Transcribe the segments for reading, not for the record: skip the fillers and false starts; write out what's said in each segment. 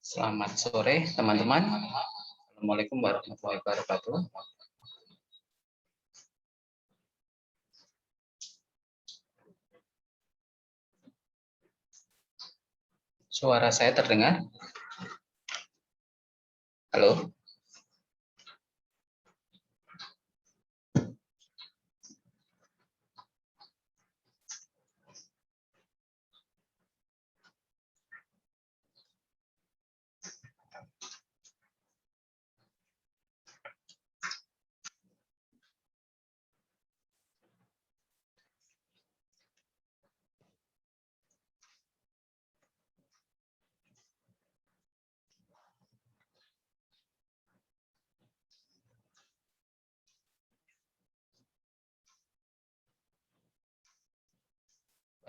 Selamat sore teman-teman. Assalamualaikum warahmatullahi wabarakatuh. Suara saya terdengar? Halo?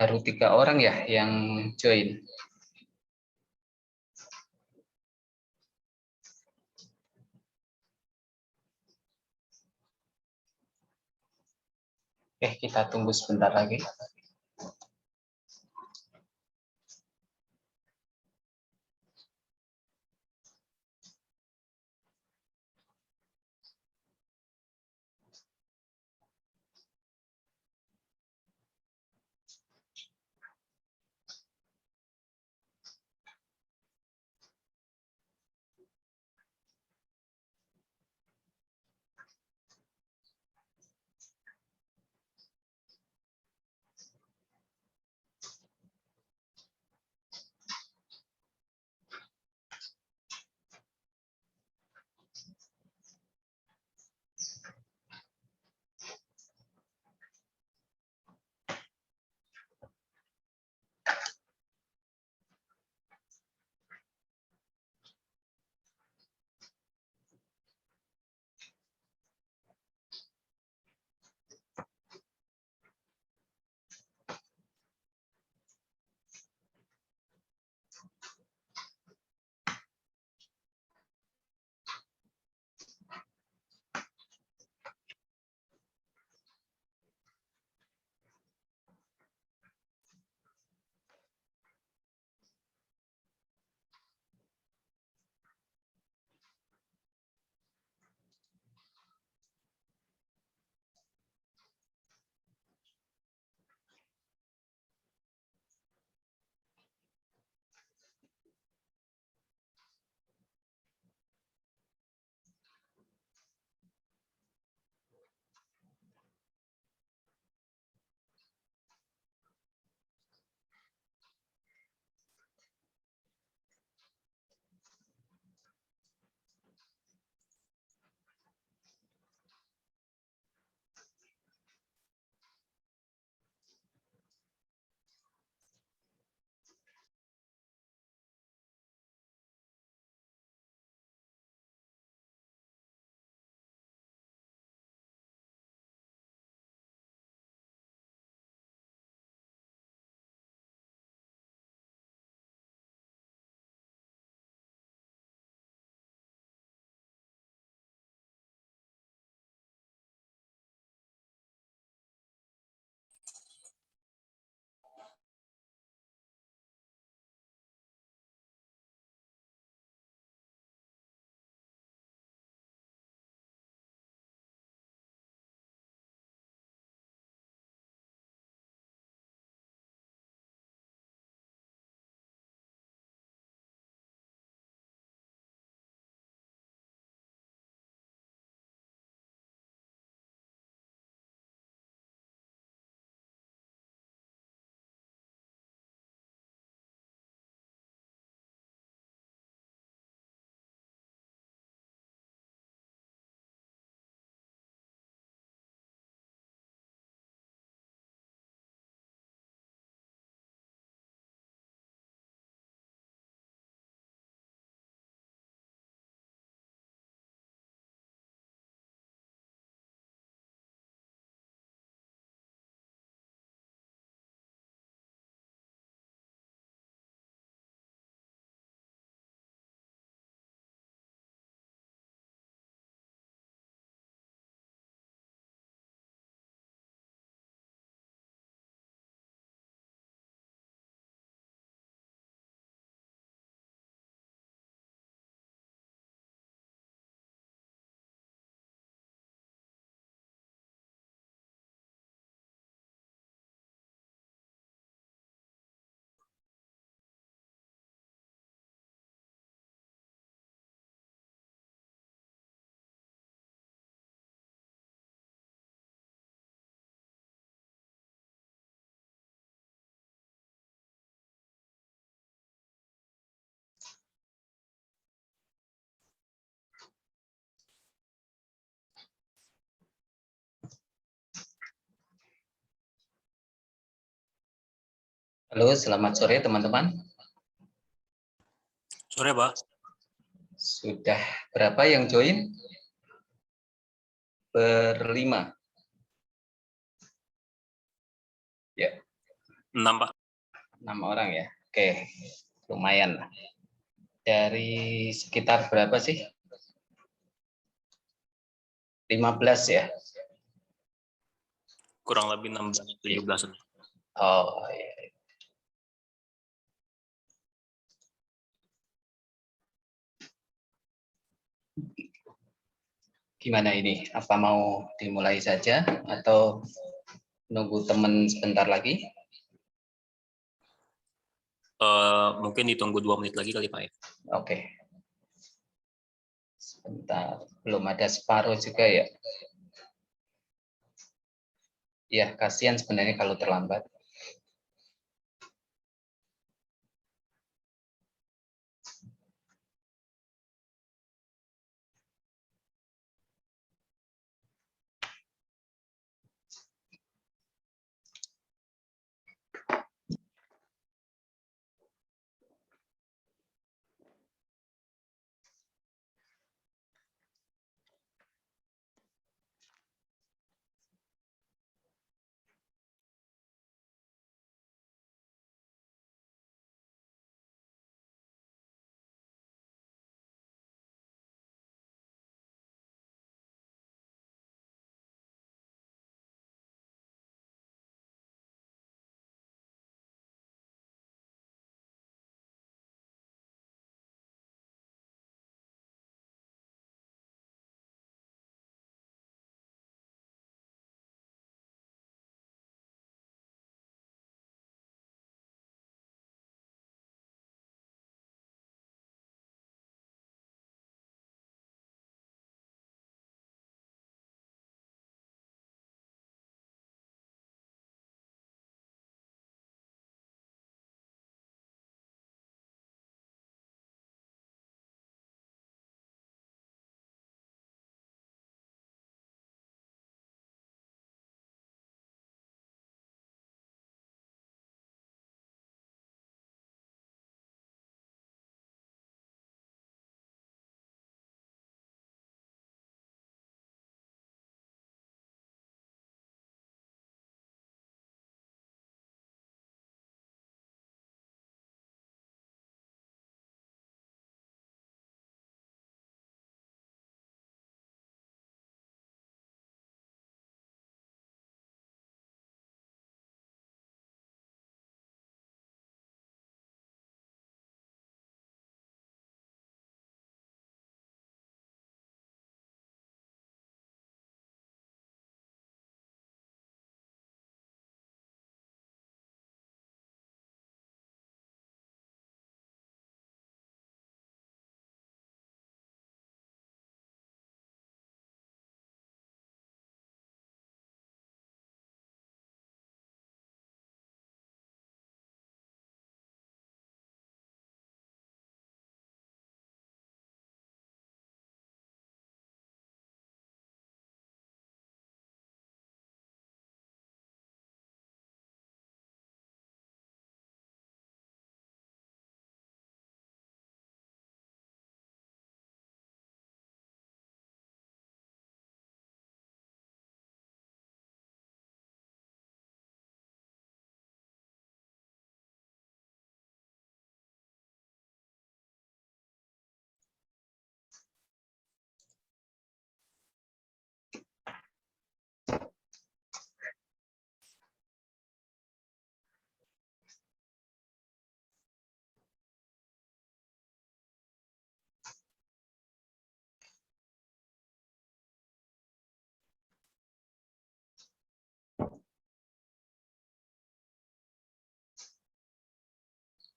Baru 3 orang ya yang join. Oke, kita tunggu sebentar lagi. Halo, selamat sore teman-teman. Sore, Pak. Sudah berapa yang join? Berlima. Ya, 6, Pak. 6 orang ya. Oke, lumayan lah. Dari sekitar berapa sih? 15 ya? Kurang lebih 16, 17. Oh, iya. Gimana ini? Apa mau dimulai saja atau nunggu teman sebentar lagi? Mungkin ditunggu 2 menit lagi kali, Pak, ya. Oke. Sebentar, belum ada separuh juga ya. Ya, kasihan sebenarnya kalau terlambat.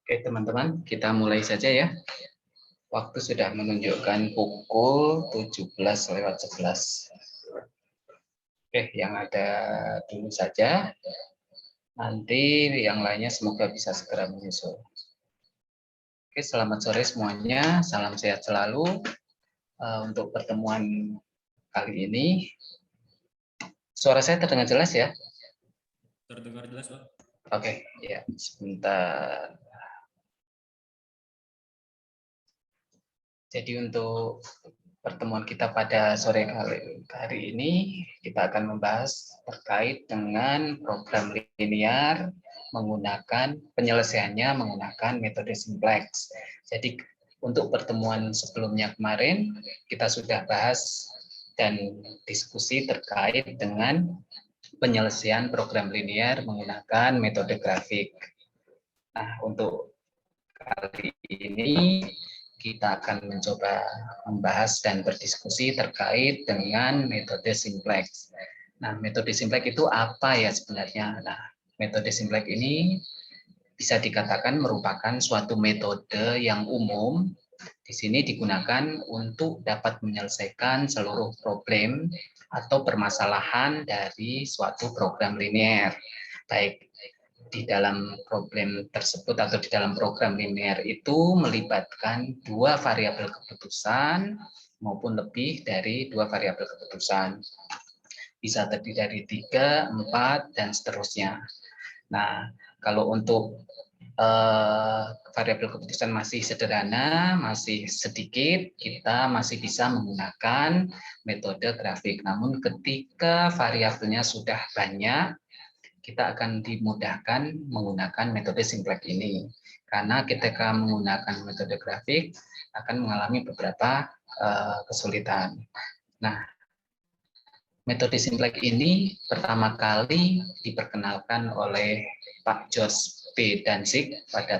Oke, teman-teman, kita mulai saja ya. Waktu sudah menunjukkan pukul 17:11. Oke, yang ada dulu saja. Nanti yang lainnya semoga bisa segera menyusul. Oke, selamat sore semuanya. Salam sehat selalu. Untuk pertemuan kali ini, suara saya terdengar jelas ya? Terdengar jelas, Pak. Oke, ya, sebentar. Jadi untuk pertemuan kita pada sore hari ini, kita akan membahas terkait dengan program linear menggunakan penyelesaiannya menggunakan metode simplex. Jadi untuk pertemuan sebelumnya kemarin, kita sudah bahas dan diskusi terkait dengan penyelesaian program linear menggunakan metode grafik. Nah, untuk kali ini kita akan mencoba membahas dan berdiskusi terkait dengan metode simplex. Nah, metode simplex itu apa ya sebenarnya? Nah, metode simplex ini bisa dikatakan merupakan suatu metode yang umum di sini digunakan untuk dapat menyelesaikan seluruh problem atau permasalahan dari suatu program linear, baik di dalam problem tersebut atau di dalam program linear itu melibatkan dua variabel keputusan maupun lebih dari dua variabel keputusan. Bisa terdiri dari 3, 4, dan seterusnya. Nah, kalau untuk variabel keputusan masih sederhana, masih sedikit, kita masih bisa menggunakan metode grafik. Namun ketika variabelnya sudah banyak, kita akan dimudahkan menggunakan metode simplex ini. Karena ketika menggunakan metode grafik akan mengalami beberapa kesulitan. Nah, metode simplex ini pertama kali diperkenalkan oleh Pak George P. Danzig pada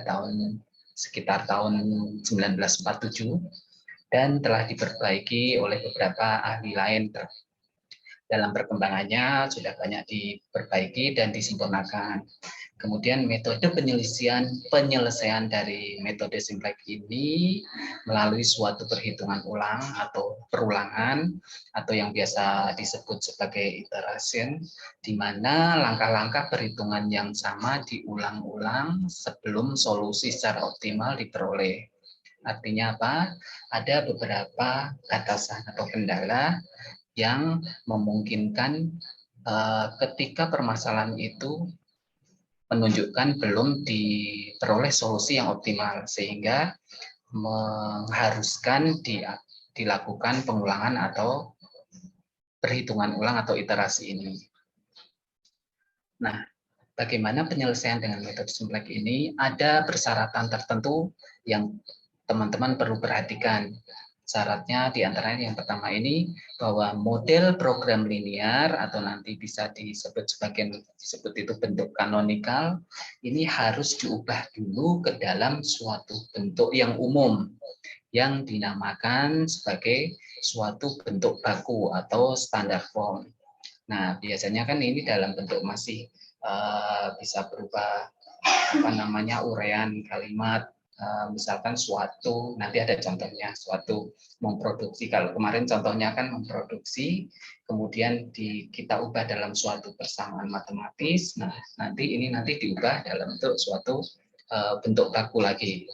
sekitar tahun 1947 dan telah diperbaiki oleh beberapa ahli lain. Dalam perkembangannya sudah banyak diperbaiki dan disempurnakan. Kemudian metode penyelesaian dari metode simplex ini melalui suatu perhitungan ulang atau perulangan atau yang biasa disebut sebagai iteration, di mana langkah-langkah perhitungan yang sama diulang-ulang sebelum solusi secara optimal diperoleh. Artinya apa? Ada beberapa batasan atau kendala yang memungkinkan ketika permasalahan itu menunjukkan belum diperoleh solusi yang optimal sehingga mengharuskan dilakukan pengulangan atau perhitungan ulang atau iterasi ini. Nah, bagaimana penyelesaian dengan metode simplex ini? Ada persyaratan tertentu yang teman-teman perlu perhatikan. Syaratnya diantaranya yang pertama ini bahwa model program linear atau nanti bisa disebut itu bentuk kanonikal ini harus diubah dulu ke dalam suatu bentuk yang umum yang dinamakan sebagai suatu bentuk baku atau standar form. Nah, biasanya kan ini dalam bentuk masih bisa berupa uraian kalimat, misalkan suatu, nanti ada contohnya, suatu memproduksi. Kalau kemarin contohnya kan memproduksi, kemudian kita ubah dalam suatu persamaan matematis. Nah, nanti diubah dalam bentuk suatu bentuk baku lagi.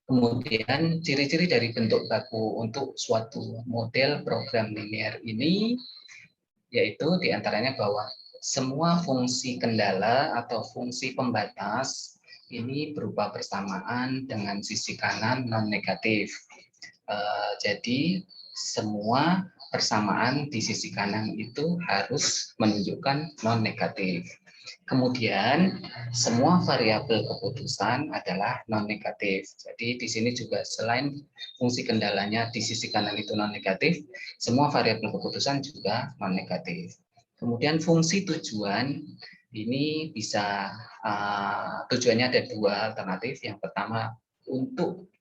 Kemudian ciri-ciri dari bentuk baku untuk suatu model program linear ini yaitu diantaranya bahwa semua fungsi kendala atau fungsi pembatas ini berupa persamaan dengan sisi kanan non-negatif. Jadi semua persamaan di sisi kanan itu harus menunjukkan non-negatif. Kemudian semua variabel keputusan adalah non-negatif. Jadi di sini juga selain fungsi kendalanya di sisi kanan itu non-negatif, semua variabel keputusan juga non-negatif. Kemudian fungsi tujuan ini bisa tujuannya ada dua alternatif. Yang pertama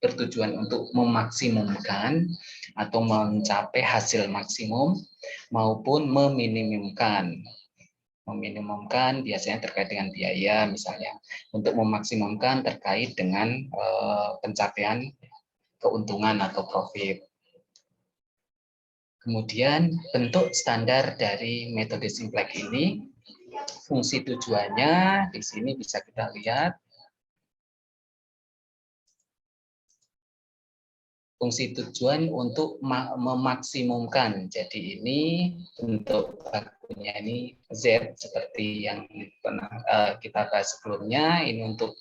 bertujuan untuk memaksimumkan atau mencapai hasil maksimum maupun meminimumkan. Meminimumkan biasanya terkait dengan biaya misalnya, untuk memaksimumkan terkait dengan pencapaian keuntungan atau profit. Kemudian bentuk standar dari metode simplex ini, fungsi tujuannya di sini bisa kita lihat. fungsi tujuan untuk memaksimumkan. Jadi ini bentuk bakunya ini Z seperti yang pernah kita bahas sebelumnya. Ini untuk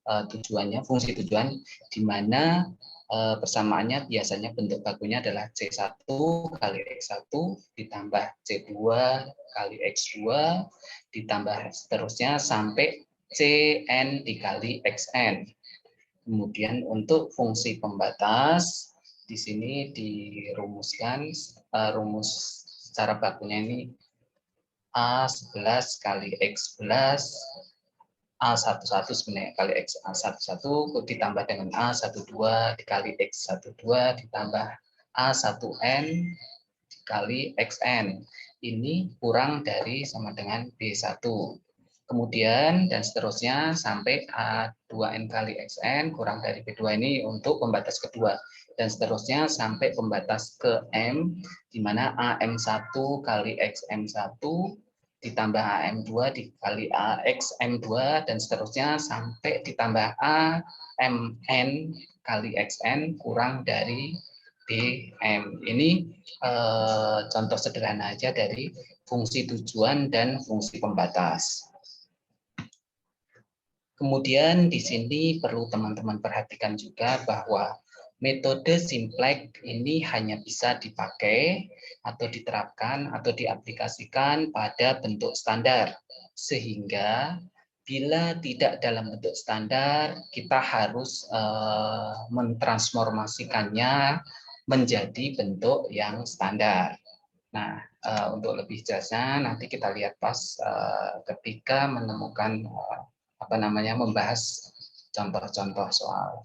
tujuannya, fungsi tujuan, di mana persamaannya biasanya bentuk bakunya adalah C1 kali X1 ditambah C2 kali X2 ditambah seterusnya sampai Cn dikali Xn. Kemudian untuk fungsi pembatas, di sini dirumuskan rumus secara bakunya ini A11 kali X11 A11 sebenarnya kali X11 ditambah dengan A12 dikali X12 ditambah A1N dikali Xn. Ini kurang dari sama dengan B1. Kemudian dan seterusnya sampai A2N kali Xn kurang dari B2 ini untuk pembatas kedua. Dan seterusnya sampai pembatas ke M, di mana AM1 kali XM1 ditambah AM2 dikali AXM2 dan seterusnya sampai ditambah AMN kali XN kurang dari DM. Ini contoh sederhana aja dari fungsi tujuan dan fungsi pembatas. Kemudian di sini perlu teman-teman perhatikan juga bahwa metode simplex ini hanya bisa dipakai atau diterapkan atau diaplikasikan pada bentuk standar. Sehingga bila tidak dalam bentuk standar, kita harus mentransformasikannya menjadi bentuk yang standar. Nah, untuk lebih jelasnya nanti kita lihat pas ketika menemukan membahas contoh-contoh soal.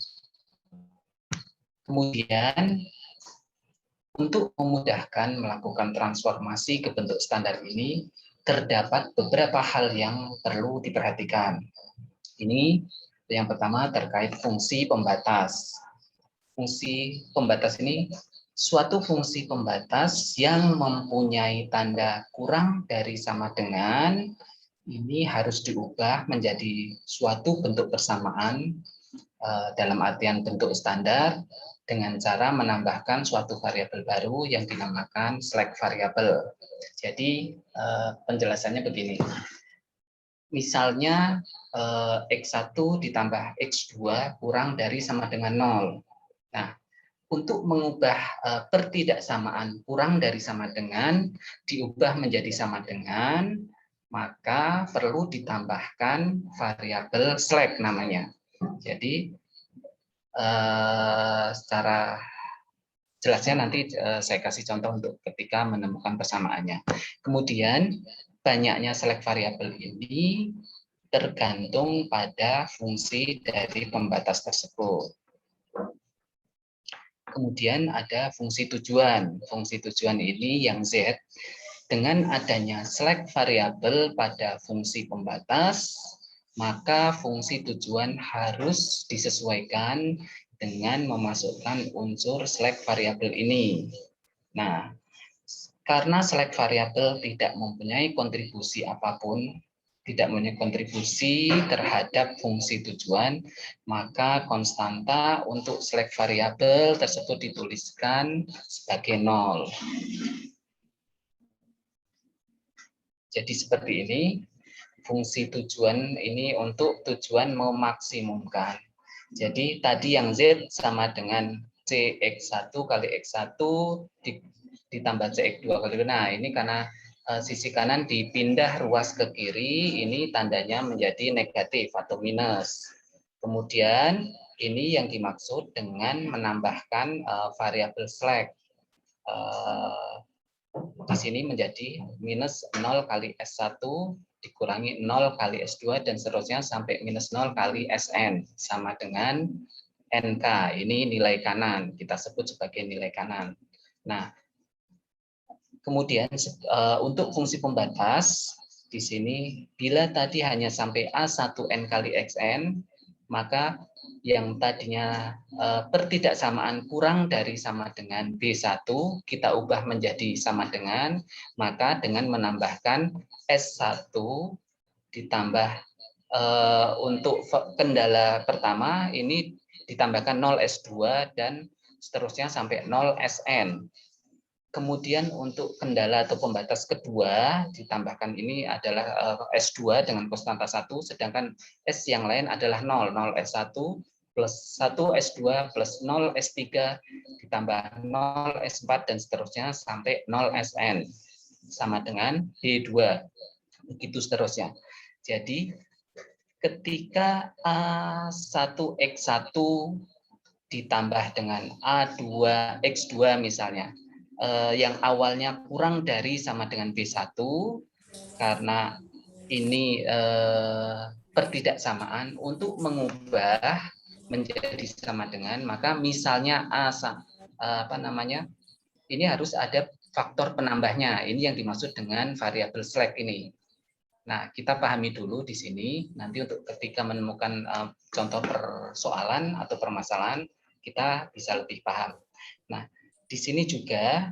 Kemudian untuk memudahkan melakukan transformasi ke bentuk standar ini terdapat beberapa hal yang perlu diperhatikan. Ini yang pertama terkait fungsi pembatas. Fungsi pembatas ini suatu fungsi pembatas yang mempunyai tanda kurang dari sama dengan ini harus diubah menjadi suatu bentuk persamaan dalam artian bentuk standar dengan cara menambahkan suatu variabel baru yang dinamakan slack variabel. Jadi penjelasannya begini. Misalnya X1 ditambah X2 kurang dari sama dengan 0. Nah, untuk mengubah pertidaksamaan kurang dari sama dengan diubah menjadi sama dengan, maka perlu ditambahkan variabel slack namanya. Jadi secara jelasnya nanti saya kasih contoh untuk ketika menemukan persamaannya. Kemudian banyaknya slack variabel ini tergantung pada fungsi dari pembatas tersebut. Kemudian ada fungsi tujuan. Fungsi tujuan ini yang Z. Dengan adanya slack variabel pada fungsi pembatas, maka fungsi tujuan harus disesuaikan dengan memasukkan unsur slack variabel ini. Nah, karena slack variabel tidak mempunyai kontribusi apapun, tidak mempunyai kontribusi terhadap fungsi tujuan, maka konstanta untuk slack variabel tersebut dituliskan sebagai 0. Jadi seperti ini, fungsi tujuan ini untuk tujuan memaksimumkan. Jadi tadi yang Z sama dengan CX1 kali X1 ditambah CX2 kali. Nah, ini karena sisi kanan dipindah ruas ke kiri, ini tandanya menjadi negatif atau minus. Kemudian ini yang dimaksud dengan menambahkan variabel slack. Di sini menjadi minus 0 kali S1 dikurangi 0 kali S2 dan seterusnya sampai minus 0 kali Sn sama dengan NK. Ini nilai kanan, kita sebut sebagai nilai kanan. Nah, kemudian untuk fungsi pembatas di sini bila tadi hanya sampai A1N kali Xn, maka yang tadinya pertidaksamaan kurang dari sama dengan B1, kita ubah menjadi sama dengan, maka dengan menambahkan S1 ditambah untuk kendala pertama ini ditambahkan 0 S2 dan seterusnya sampai 0 SN. Kemudian untuk kendala atau pembatas kedua ditambahkan ini adalah S2 dengan konstanta 1, sedangkan S yang lain adalah 0 S1 plus 1 S2 plus 0 S3 ditambah 0 S4 dan seterusnya sampai 0 SN sama dengan B2. Begitu seterusnya. Jadi ketika A1X1 ditambah dengan A2X2 misalnya, yang awalnya kurang dari sama dengan B1 karena ini pertidaksamaan, untuk mengubah menjadi sama dengan, maka misalnya ini harus ada faktor penambahnya. Ini yang dimaksud dengan variabel slack ini. Nah, kita pahami dulu di sini, nanti untuk ketika menemukan contoh persoalan atau permasalahan, kita bisa lebih paham. Nah, di sini juga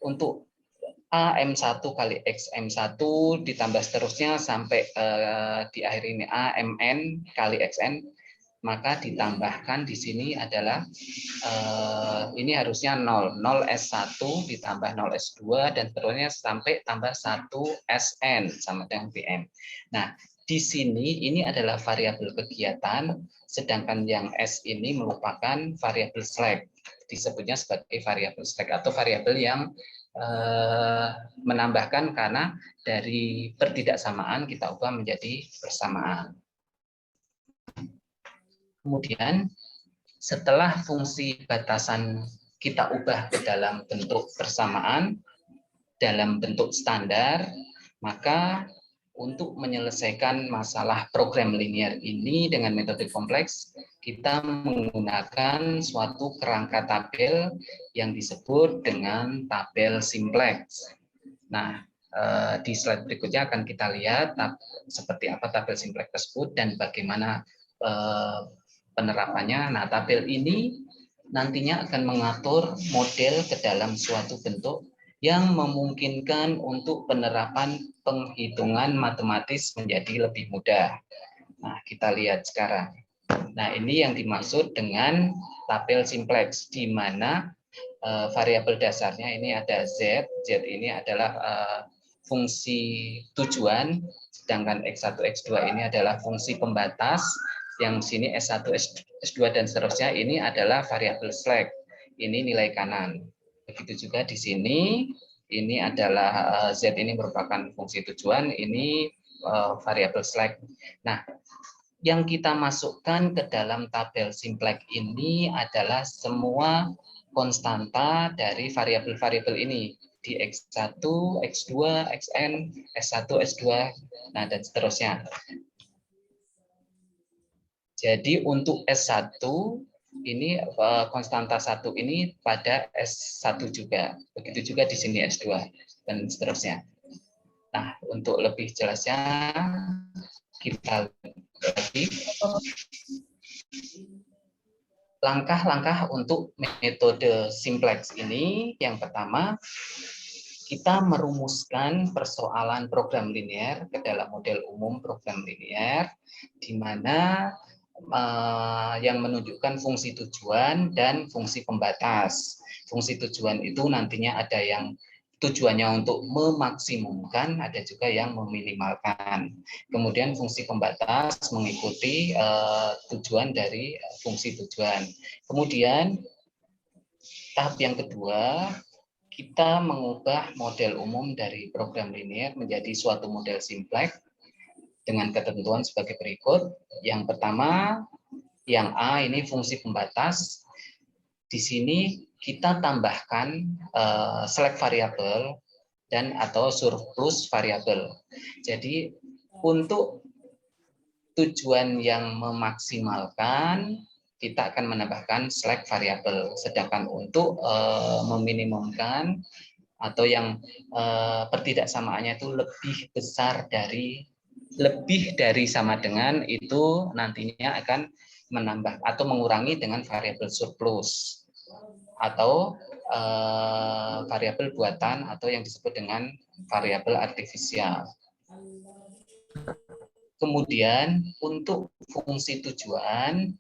untuk AM1 kali XM1 ditambah seterusnya sampai di akhir ini AMN kali XN, maka ditambahkan di sini adalah ini harusnya 0 S1 ditambah 0 S2 dan seterusnya sampai tambah 1 SN sama dengan PM. Nah, di sini ini adalah variabel kegiatan, sedangkan yang S ini merupakan variabel slack. Disebutnya sebagai variabel slack atau variabel yang menambahkan karena dari pertidaksamaan kita ubah menjadi bersamaan. Kemudian setelah fungsi batasan kita ubah ke dalam bentuk bersamaan, dalam bentuk standar, maka untuk menyelesaikan masalah program linear ini dengan metode kompleks, kita menggunakan suatu kerangka tabel yang disebut dengan tabel simplex. Nah, di slide berikutnya akan kita lihat seperti apa tabel simplex tersebut dan bagaimana penerapannya. Nah, tabel ini nantinya akan mengatur model ke dalam suatu bentuk yang memungkinkan untuk penerapan penghitungan matematis menjadi lebih mudah. Nah, kita lihat sekarang. Nah, ini yang dimaksud dengan tabel simplex, di mana variabel dasarnya ini ada Z. Z ini adalah fungsi tujuan, sedangkan X1, X2 ini adalah fungsi pembatas, yang sini S1, S2 dan seterusnya ini adalah variabel slack. Ini nilai kanan. Begitu juga di sini, ini adalah Z ini merupakan fungsi tujuan, ini variabel slack. Nah, yang kita masukkan ke dalam tabel simplex ini adalah semua konstanta dari variabel-variabel ini di X1, X2, Xn, S1, S2, nah dan seterusnya. Jadi untuk S1 ini konstanta 1 ini pada S1 juga. Begitu juga di sini S2 dan seterusnya. Nah, untuk lebih jelasnya kita lihat lagi langkah-langkah untuk metode simplex ini. Yang pertama, kita merumuskan persoalan program linear ke dalam model umum program linear, di mana yang menunjukkan fungsi tujuan dan fungsi pembatas. Fungsi tujuan itu nantinya ada yang tujuannya untuk memaksimumkan, ada juga yang meminimalkan. Kemudian fungsi pembatas mengikuti tujuan dari fungsi tujuan. Kemudian tahap yang kedua, kita mengubah model umum dari program linear menjadi suatu model simplex dengan ketentuan sebagai berikut. Yang pertama, yang A ini fungsi pembatas. Di sini kita tambahkan select variabel dan atau surplus variabel. Jadi untuk tujuan yang memaksimalkan, kita akan menambahkan select variabel. Sedangkan untuk meminimumkan atau yang pertidaksamaannya itu lebih dari sama dengan, itu nantinya akan menambah atau mengurangi dengan variabel surplus atau variabel buatan atau yang disebut dengan variabel artifisial. Kemudian untuk fungsi tujuan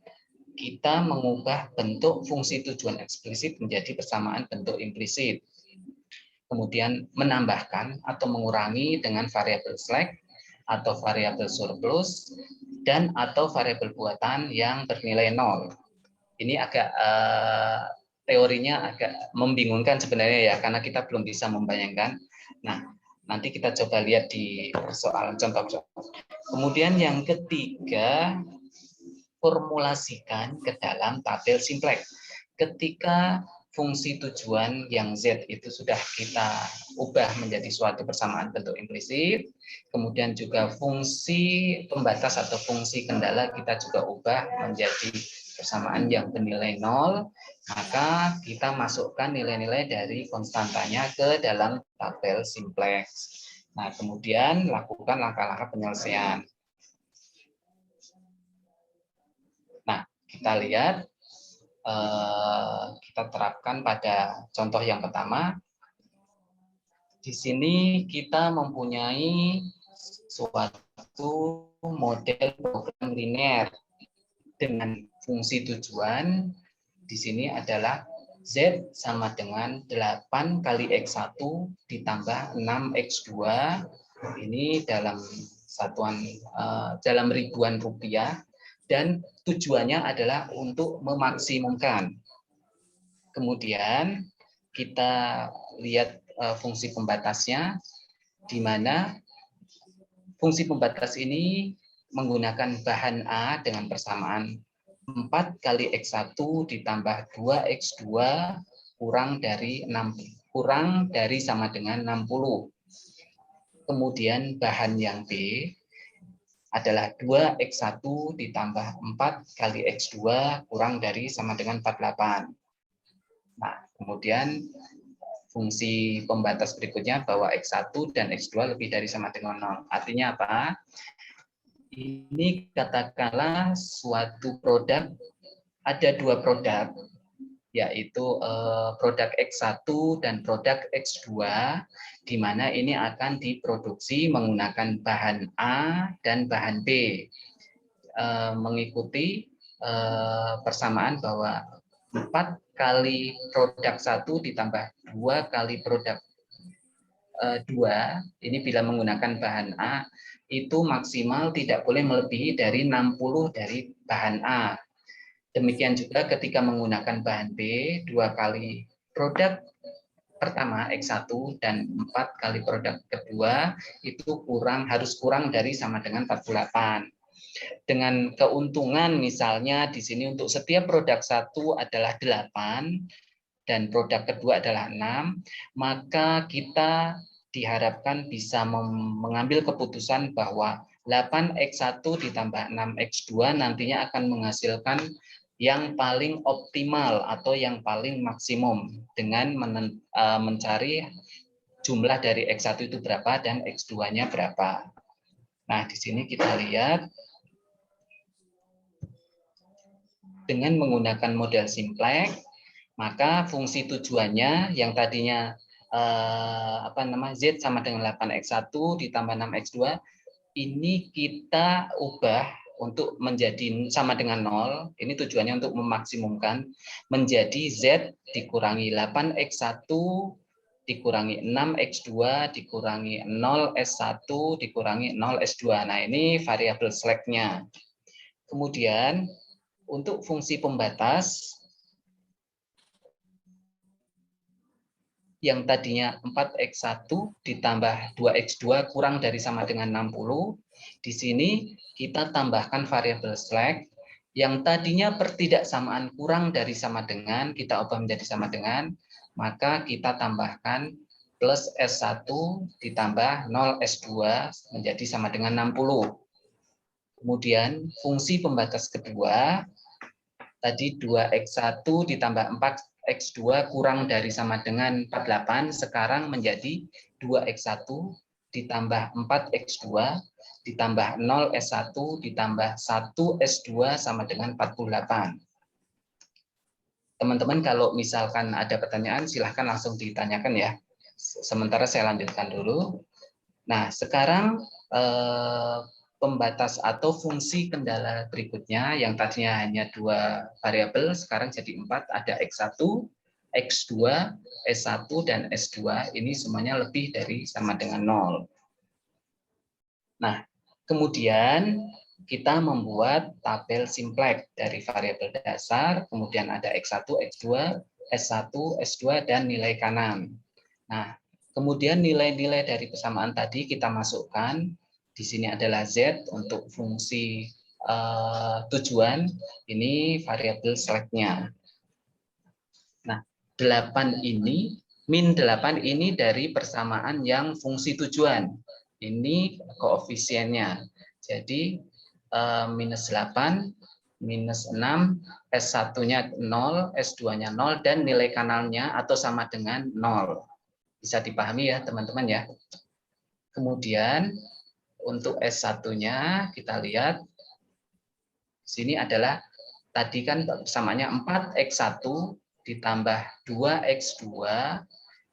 kita mengubah bentuk fungsi tujuan eksplisit menjadi persamaan bentuk implisit. Kemudian menambahkan atau mengurangi dengan variabel slack atau variabel surplus dan atau variabel buatan yang bernilai 0. Ini agak teorinya agak membingungkan sebenarnya ya, karena kita belum bisa membayangkan. Nah, nanti kita coba lihat di soal contoh. Kemudian yang ketiga, formulasikan ke dalam tabel simplex. Ketika fungsi tujuan yang Z itu sudah kita ubah menjadi suatu persamaan bentuk implisit, kemudian juga fungsi pembatas atau fungsi kendala kita juga ubah menjadi persamaan yang bernilai 0, maka kita masukkan nilai-nilai dari konstantanya ke dalam tabel simplex. Nah, kemudian lakukan langkah-langkah penyelesaian. Nah, kita lihat, kita terapkan pada contoh yang pertama. Di sini kita mempunyai suatu model program linear dengan fungsi tujuan di sini adalah Z sama dengan 8 kali X1 ditambah 6X2. Ini dalam satuan dalam ribuan rupiah, dan tujuannya adalah untuk memaksimumkan. Kemudian kita lihat fungsi pembatasnya, di mana fungsi pembatas ini menggunakan bahan A dengan persamaan 4 kali X1 ditambah 2X2 kurang dari sama dengan 60. Kemudian bahan yang B adalah 2X1 ditambah 4 kali X2 kurang dari sama dengan 48. Nah, kemudian fungsi pembatas berikutnya bahwa X1 dan X2 lebih dari sama dengan 0. Artinya apa? Ini katakanlah suatu produk, ada dua produk, yaitu produk X1 dan produk X2, di mana ini akan diproduksi menggunakan bahan A dan bahan B. Mengikuti persamaan bahwa 4 kali produk 1 ditambah 2 kali produk 2, ini bila menggunakan bahan A, itu maksimal tidak boleh melebihi dari 60 dari bahan A. Demikian juga ketika menggunakan bahan B, 2 kali produk pertama X1 dan 4 kali produk kedua itu harus kurang dari sama dengan 48. Dengan keuntungan misalnya di sini untuk setiap produk 1 adalah 8 dan produk kedua adalah 6, maka kita diharapkan bisa mengambil keputusan bahwa 8X1 ditambah 6X2 nantinya akan menghasilkan yang paling optimal atau yang paling maksimum dengan mencari jumlah dari X1 itu berapa dan X2-nya berapa. Nah, di sini kita lihat dengan menggunakan model simplex, maka fungsi tujuannya yang tadinya Z sama dengan 8X1 ditambah 6X2, ini kita ubah untuk menjadi sama dengan 0. Ini tujuannya untuk memaksimumkan, menjadi Z dikurangi 8X1 dikurangi 6X2 dikurangi 0S1 dikurangi 0S2. Nah, ini variabel slack-nya. Kemudian untuk fungsi pembatas yang tadinya 4X1 ditambah 2X2 kurang dari sama dengan 60, di sini kita tambahkan variabel slack yang tadinya pertidaksamaan kurang dari sama dengan, kita ubah menjadi sama dengan, maka kita tambahkan plus S1 ditambah 0S2 menjadi sama dengan 60. Kemudian fungsi pembatas kedua, tadi 2X1 ditambah 4X2 kurang dari sama dengan 48, sekarang menjadi 2X1 ditambah 4X2 ditambah 0S1 ditambah 1S2 sama dengan 48. Teman-teman kalau misalkan ada pertanyaan silahkan langsung ditanyakan ya. Sementara saya lanjutkan dulu. Nah, sekarang pembatas atau fungsi kendala berikutnya yang tadinya hanya 2 variabel, sekarang jadi 4, ada X1, X2, S1, dan S2, ini semuanya lebih dari sama dengan 0. Nah, kemudian kita membuat tabel simplex dari variabel dasar, kemudian ada X1, X2, S1, S2, dan nilai kanan. Nah, kemudian nilai-nilai dari persamaan tadi kita masukkan. Di sini adalah Z untuk fungsi tujuan, ini variabel select-nya. Nah, 8 ini, min 8 ini dari persamaan yang fungsi tujuan. Ini koefisiennya. Jadi, minus 8, minus 6, S1-nya 0, S2-nya 0, dan nilai kanalnya atau sama dengan 0. Bisa dipahami ya, teman-teman ya. Kemudian, untuk S1-nya kita lihat sini adalah tadi kan persamaannya 4X1 ditambah 2X2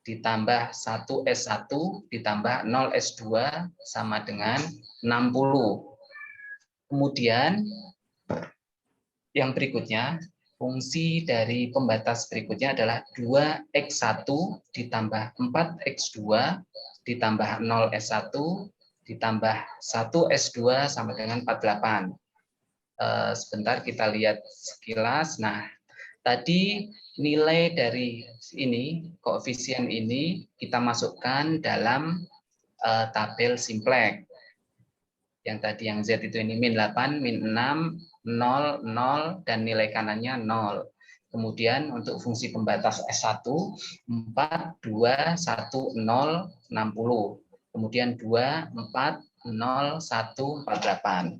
ditambah 1S1 ditambah 0S2 sama dengan 60. Kemudian yang berikutnya, fungsi dari pembatas berikutnya adalah 2X1 ditambah 4X2 ditambah 0S1 ditambah 1S2 sama dengan 48. Sebentar kita lihat sekilas. Nah, tadi nilai dari ini, koefisien ini kita masukkan dalam tabel simplex. Yang tadi yang Z itu ini min 8, min 6, 0, 0, dan nilai kanannya 0. Kemudian untuk fungsi pembatas S1, 4, 2, 1, 0, 60. Kemudian 2, 4, 0, 1, 48.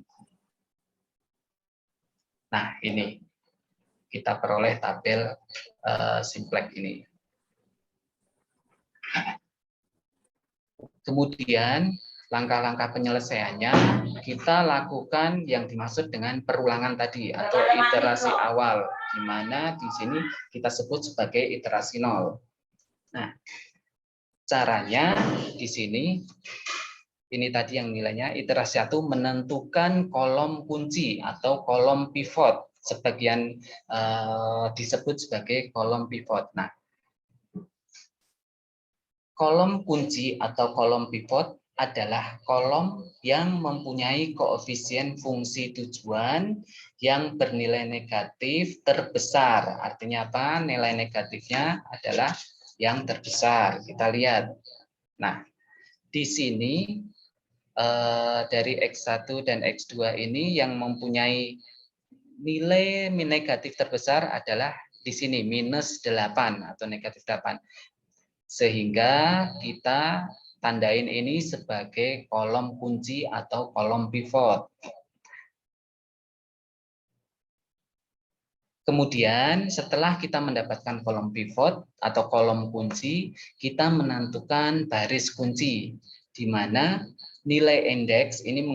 Nah, ini kita peroleh tabel simplex ini. Kemudian langkah-langkah penyelesaiannya kita lakukan yang dimaksud dengan perulangan tadi atau iterasi awal, di mana di sini kita sebut sebagai iterasi 0. Nah, caranya di sini ini tadi yang nilainya iterasi 1 menentukan kolom kunci atau kolom pivot, sebagian disebut sebagai kolom pivot. Nah, kolom kunci atau kolom pivot adalah kolom yang mempunyai koefisien fungsi tujuan yang bernilai negatif terbesar. Artinya apa? Nilai negatifnya adalah yang terbesar. Kita lihat. Nah, di sini dari X1 dan X2 ini yang mempunyai nilai negatif terbesar adalah di sini minus 8 atau negatif 8. Sehingga kita tandain ini sebagai kolom kunci atau kolom pivot. Kemudian setelah kita mendapatkan kolom pivot atau kolom kunci, kita menentukan baris kunci, di mana nilai indeks ini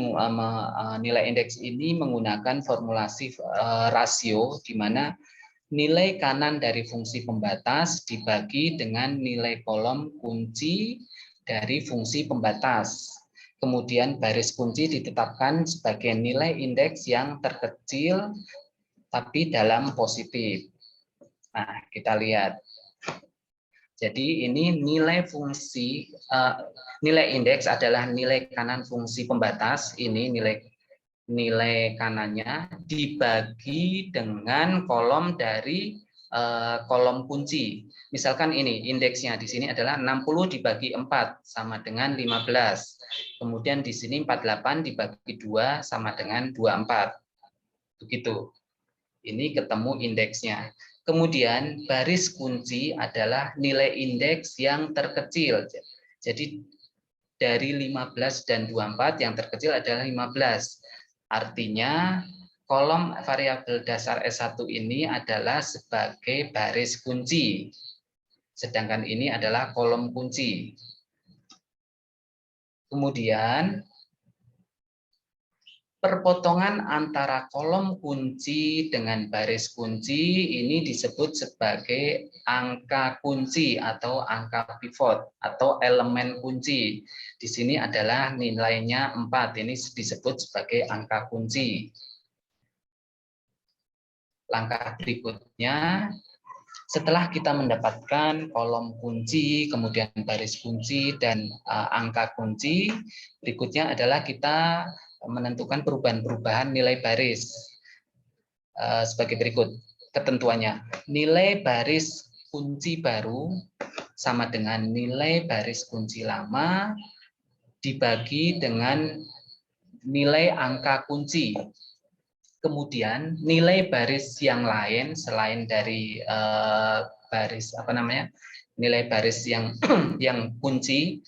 menggunakan formulasi rasio, di mana nilai kanan dari fungsi pembatas dibagi dengan nilai kolom kunci dari fungsi pembatas. Kemudian baris kunci ditetapkan sebagai nilai indeks yang terkecil tapi dalam positif. Nah, kita lihat. Jadi ini nilai fungsi, nilai indeks adalah nilai kanan fungsi pembatas, ini nilai kanannya dibagi dengan kolom dari kolom kunci. Misalkan ini indeksnya di sini adalah 60 dibagi 4 sama dengan 15. Kemudian di sini 48 dibagi 2 sama dengan 24. Begitu. Ini ketemu indeksnya. Kemudian baris kunci adalah nilai indeks yang terkecil. Jadi dari 15 dan 24 yang terkecil adalah 15. Artinya kolom variabel dasar S1 ini adalah sebagai baris kunci. Sedangkan ini adalah kolom kunci. Kemudian perpotongan antara kolom kunci dengan baris kunci ini disebut sebagai angka kunci atau angka pivot atau elemen kunci. Di sini adalah nilainya 4, ini disebut sebagai angka kunci. Langkah berikutnya, setelah kita mendapatkan kolom kunci, kemudian baris kunci, dan angka kunci, berikutnya adalah kita menentukan perubahan-perubahan nilai baris. Sebagai berikut ketentuannya. Nilai baris kunci baru sama dengan nilai baris kunci lama dibagi dengan nilai angka kunci. Kemudian nilai baris yang lain selain dari baris nilai baris yang yang kunci,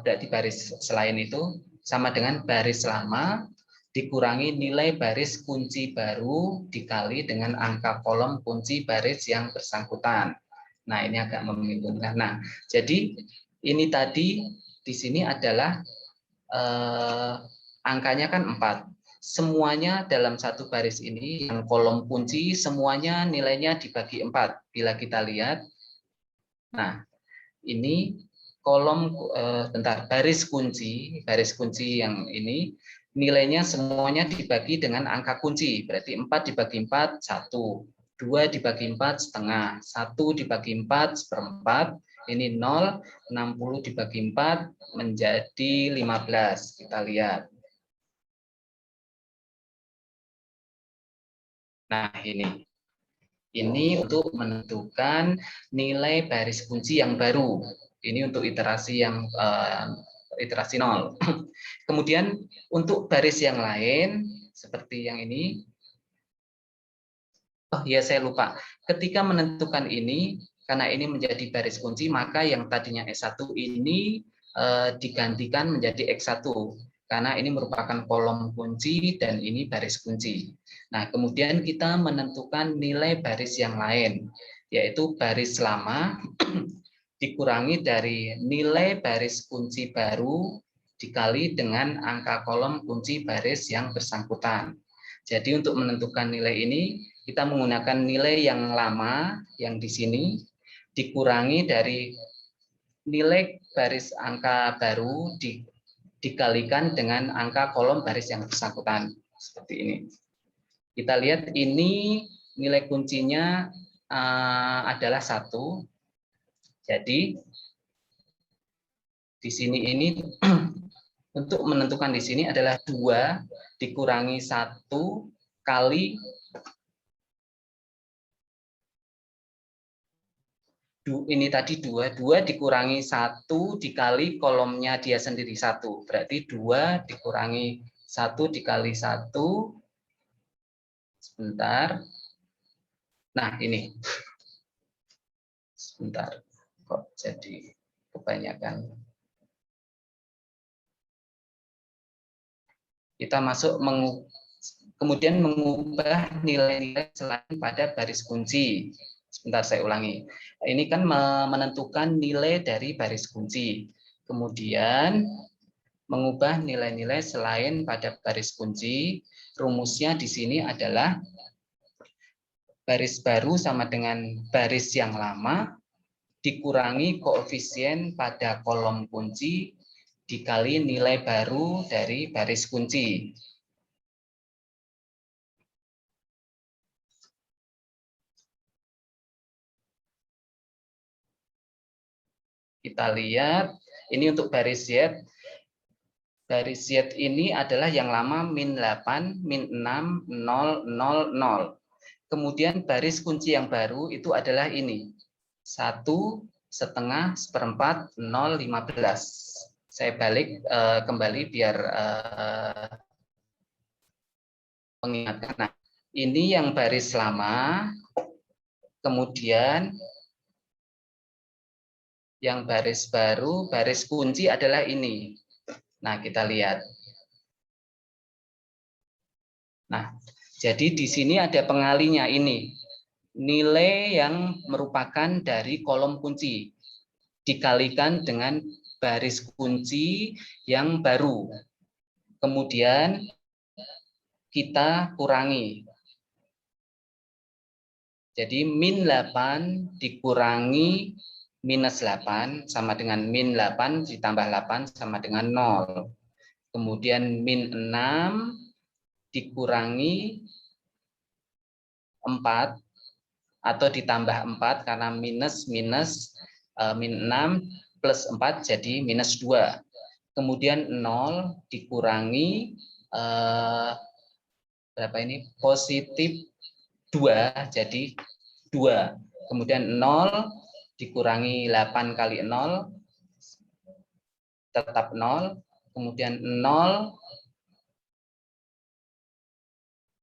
berarti baris selain itu sama dengan baris lama dikurangi nilai baris kunci baru dikali dengan angka kolom kunci baris yang bersangkutan. Nah, ini agak membingungkan. Nah, jadi ini tadi di sini adalah angkanya kan 4. Semuanya dalam satu baris ini yang kolom kunci semuanya nilainya dibagi 4. Bila kita lihat, nah ini kolom baris kunci yang ini nilainya semuanya dibagi dengan angka kunci. Berarti 4 dibagi 4 1, 2 dibagi 4 setengah, 1 dibagi 4 seperempat, ini 0, 60 dibagi 4 menjadi 15. Kita lihat. Nah, ini untuk menentukan nilai baris kunci yang baru. Ini untuk iterasi yang iterasi 0. Kemudian untuk baris yang lain seperti yang ini, oh ya saya lupa. Ketika menentukan ini, karena ini menjadi baris kunci, maka yang tadinya S1 ini digantikan menjadi X1. Karena ini merupakan kolom kunci dan ini baris kunci. Nah, kemudian kita menentukan nilai baris yang lain, yaitu baris lama dikurangi dari nilai baris kunci baru dikali dengan angka kolom kunci baris yang bersangkutan. Jadi untuk menentukan nilai ini, kita menggunakan nilai yang lama yang di sini dikurangi dari nilai baris angka baru dikalikan dengan angka kolom baris yang bersangkutan. Seperti ini. Kita lihat ini nilai kuncinya adalah 1. Jadi di sini ini untuk menentukan di sini adalah 2 dikurangi 1 kali ini tadi 2 dikurangi 1 dikali kolomnya dia sendiri 1. Berarti 2 dikurangi 1 dikali 1. Sebentar. Nah, ini. Sebentar. Kok jadi kebanyakan. Kita masuk kemudian mengubah nilai-nilai selain pada baris kunci. Sebentar saya ulangi. Ini kan menentukan nilai dari baris kunci. Kemudian mengubah nilai-nilai selain pada baris kunci. Rumusnya di sini adalah baris baru sama dengan baris yang lama dikurangi koefisien pada kolom kunci dikali nilai baru dari baris kunci. Kita lihat, ini untuk baris Z. Baris Z ini adalah yang lama min 8, min 6, 0, 0, 0. Kemudian baris kunci yang baru itu adalah ini. 1, setengah, seperempat, 0, 15. Saya balik kembali biar mengingatkan. Nah, ini yang baris lama, kemudian yang baris baru, baris kunci adalah ini. Nah, kita lihat. Nah, jadi di sini ada pengalinya ini. Nilai yang merupakan dari kolom kunci dikalikan dengan baris kunci yang baru. Kemudian kita kurangi. Jadi min 8 dikurangi minus 8 sama dengan min 8 ditambah 8 sama dengan 0. Kemudian min 6 dikurangi 4 atau ditambah 4 karena minus min 6 plus 4 jadi minus 2. Kemudian 0 dikurangi berapa ini? Positif 2 jadi 2. Kemudian 0 dikurangi 8 kali 0 tetap 0. Kemudian 0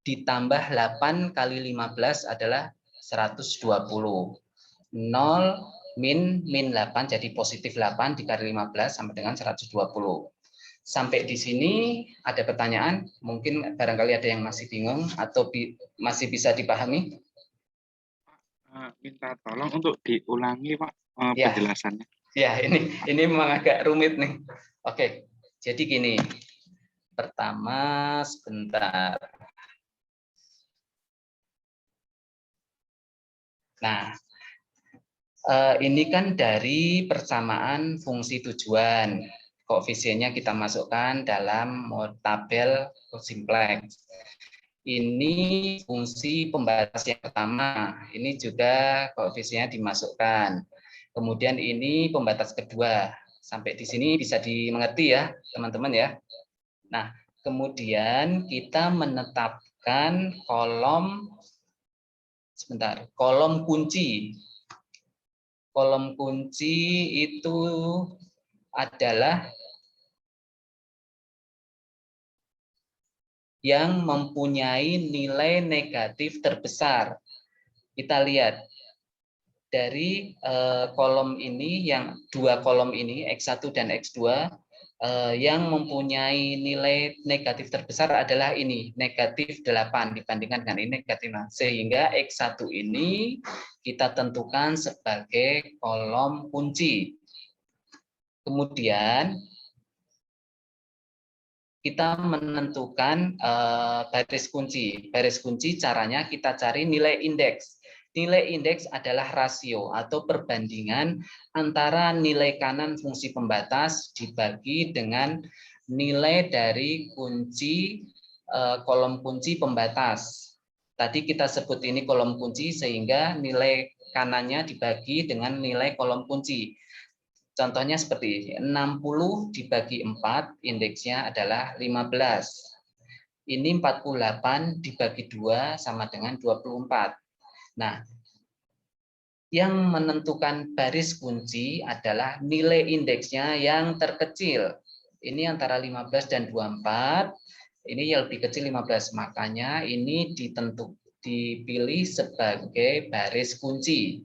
ditambah 8 kali 15 adalah 120. 0 min 8 jadi positif 8 dikali 15 sama dengan 120. Sampai di sini ada pertanyaan? Mungkin barangkali ada yang masih bingung atau masih bisa dipahami? Minta tolong untuk diulangi, Pak, Ya. penjelasannya. Ya, ini memang agak rumit nih. Oke, jadi gini. Pertama, sebentar. Nah, ini kan dari persamaan fungsi tujuan. Koefisiennya kita masukkan dalam tabel simplex. Ini fungsi pembatas yang pertama. Ini juga koefisiennya dimasukkan. Kemudian ini pembatas kedua. Sampai di sini bisa dimengerti ya, teman-teman ya. Nah, kemudian kita menetapkan kolom kunci. Kolom kunci itu adalah yang mempunyai nilai negatif terbesar. Kita lihat dari kolom ini, yang dua kolom ini, X1 dan X2, yang mempunyai nilai negatif terbesar adalah ini, negatif 8 dibandingkan dengan ini negatif 6. Sehingga X1 ini kita tentukan sebagai kolom kunci. Kemudian kita menentukan baris kunci. Baris kunci caranya kita cari nilai indeks. Nilai indeks adalah rasio atau perbandingan antara nilai kanan fungsi pembatas dibagi dengan nilai dari kunci kolom kunci pembatas. Tadi kita sebut ini kolom kunci sehingga nilai kanannya dibagi dengan nilai kolom kunci. Contohnya seperti ini, 60 dibagi 4, indeksnya adalah 15. Ini 48 dibagi 2 sama dengan 24. Nah, yang menentukan baris kunci adalah nilai indeksnya yang terkecil. Ini antara 15 dan 24, ini yang lebih kecil 15. Makanya ini dipilih sebagai baris kunci.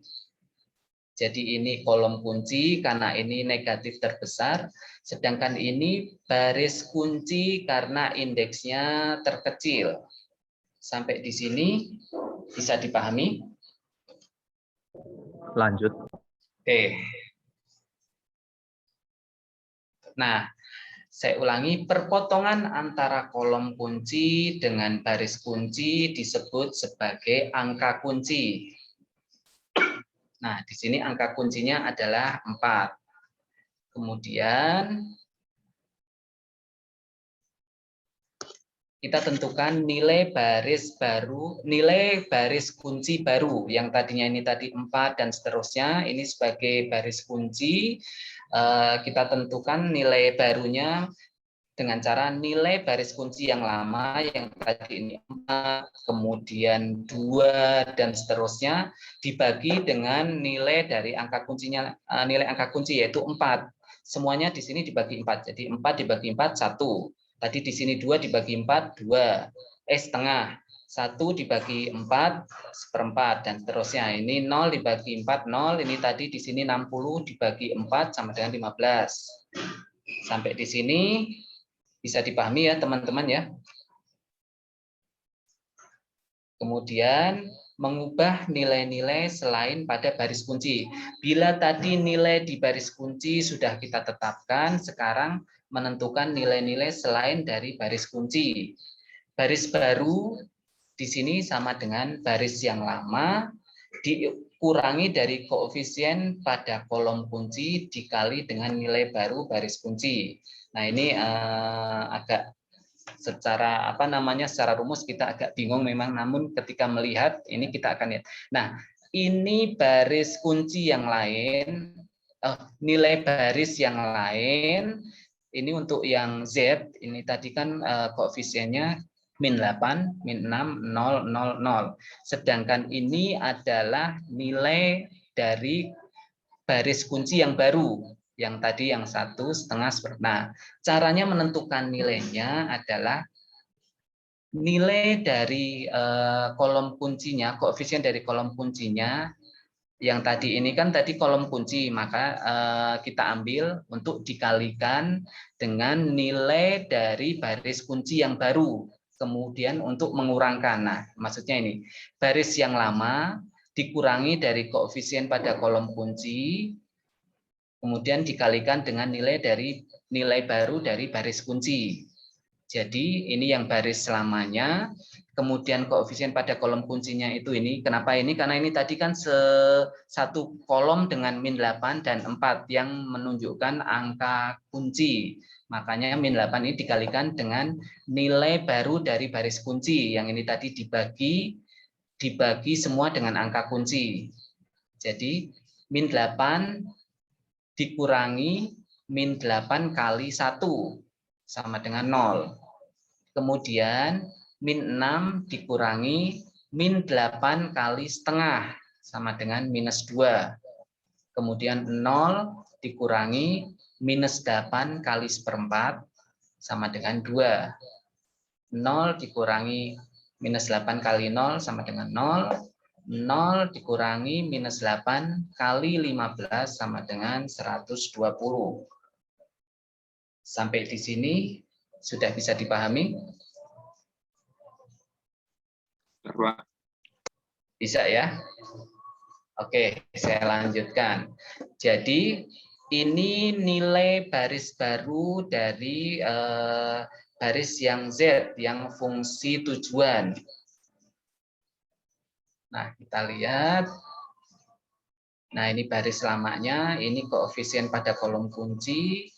Jadi ini kolom kunci karena ini negatif terbesar, sedangkan ini baris kunci karena indeksnya terkecil. Sampai di sini bisa dipahami? Lanjut. Oke. Nah, saya ulangi, perpotongan antara kolom kunci dengan baris kunci disebut sebagai angka kunci. Nah, di sini angka kuncinya adalah 4. Kemudian kita tentukan nilai baris kunci baru yang tadinya ini tadi 4 dan seterusnya, ini sebagai baris kunci. Kita tentukan nilai barunya dengan cara nilai baris kunci yang lama yang tadi ini 4, kemudian 2 dan seterusnya dibagi dengan nilai dari angka kuncinya, nilai angka kunci yaitu 4. Semuanya di sini dibagi 4. Jadi 4 dibagi 4 1. Tadi di sini 2 dibagi 4 2. Setengah. 1 dibagi 4 seperempat dan seterusnya. Ini 0 dibagi 4 0. Ini tadi di sini 60 dibagi 4 sama dengan 15. Sampai di sini bisa dipahami ya teman-teman ya. Kemudian mengubah nilai-nilai selain pada baris kunci. Bila tadi nilai di baris kunci sudah kita tetapkan, sekarang menentukan nilai-nilai selain dari baris kunci. baris baru di sini sama dengan baris yang lama dikurangi dari koefisien pada kolom kunci dikali dengan nilai baru baris kunci. Nah, ini agak secara secara rumus kita agak bingung memang, namun ketika melihat ini kita akan lihat. Nah, ini baris kunci yang lain, nilai baris yang lain. Ini untuk yang Z, ini tadi kan koefisiennya min 8, min 6, 0, 0, 0. Sedangkan ini adalah nilai dari baris kunci yang baru, yang tadi yang 1,5. Nah, caranya menentukan nilainya adalah nilai dari kolom kuncinya, koefisien dari kolom kuncinya, yang tadi ini kan tadi kolom kunci, maka kita ambil untuk dikalikan dengan nilai dari baris kunci yang baru. Kemudian untuk mengurangkan, nah maksudnya ini, baris yang lama dikurangi dari koefisien pada kolom kunci, kemudian dikalikan dengan nilai baru dari baris kunci. Jadi ini yang baris lamanya, kemudian koefisien pada kolom kuncinya itu ini. Kenapa ini? Karena ini tadi kan satu kolom dengan min 8 dan 4 yang menunjukkan angka kunci. Makanya min 8 ini dikalikan dengan nilai baru dari baris kunci. Yang ini tadi dibagi semua dengan angka kunci. Jadi min 8 dikurangi min 8 kali 1 sama dengan 0. Kemudian min 6 dikurangi min 8 kali setengah sama dengan minus 2. Kemudian 0 dikurangi minus 8 kali seperempat sama dengan 2. 0 dikurangi minus 8 kali 0 sama dengan 0. 0 dikurangi minus 8 kali 15 sama dengan 120. Sampai di sini sudah bisa dipahami? Bisa ya? Oke, saya lanjutkan. Jadi ini nilai baris baru dari baris yang Z, yang fungsi tujuan. Nah, kita lihat. Nah, ini baris lamanya, ini koefisien pada kolom kunci.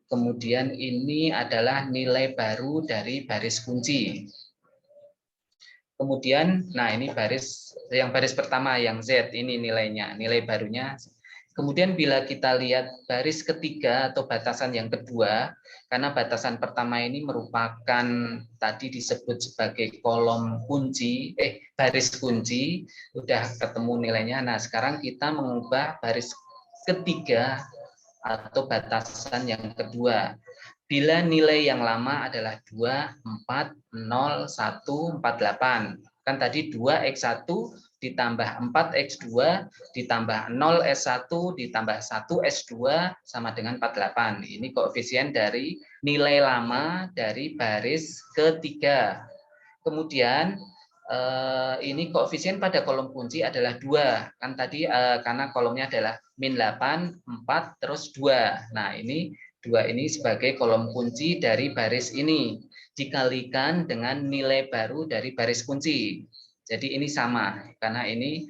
Kemudian ini adalah nilai baru dari baris kunci. Kemudian, nah ini baris pertama yang Z, ini nilainya, nilai barunya. Kemudian bila kita lihat baris ketiga atau batasan yang kedua, karena batasan pertama ini merupakan tadi disebut sebagai kolom kunci, baris kunci, udah ketemu nilainya. Nah, sekarang kita mengubah baris ketiga atau batasan yang kedua. Bila nilai yang lama adalah 2, 4, 0, 1, 48. Kan tadi 2x1 ditambah 4x2 ditambah 0s1 ditambah 1s2 sama dengan 48. Ini koefisien dari nilai lama dari baris ketiga. Kemudian ini koefisien pada kolom kunci adalah 2. Kan tadi karena kolomnya adalah min 8, 4, terus 2. Nah, ini 2 ini sebagai kolom kunci dari baris ini. Dikalikan dengan nilai baru dari baris kunci. Jadi ini sama, karena ini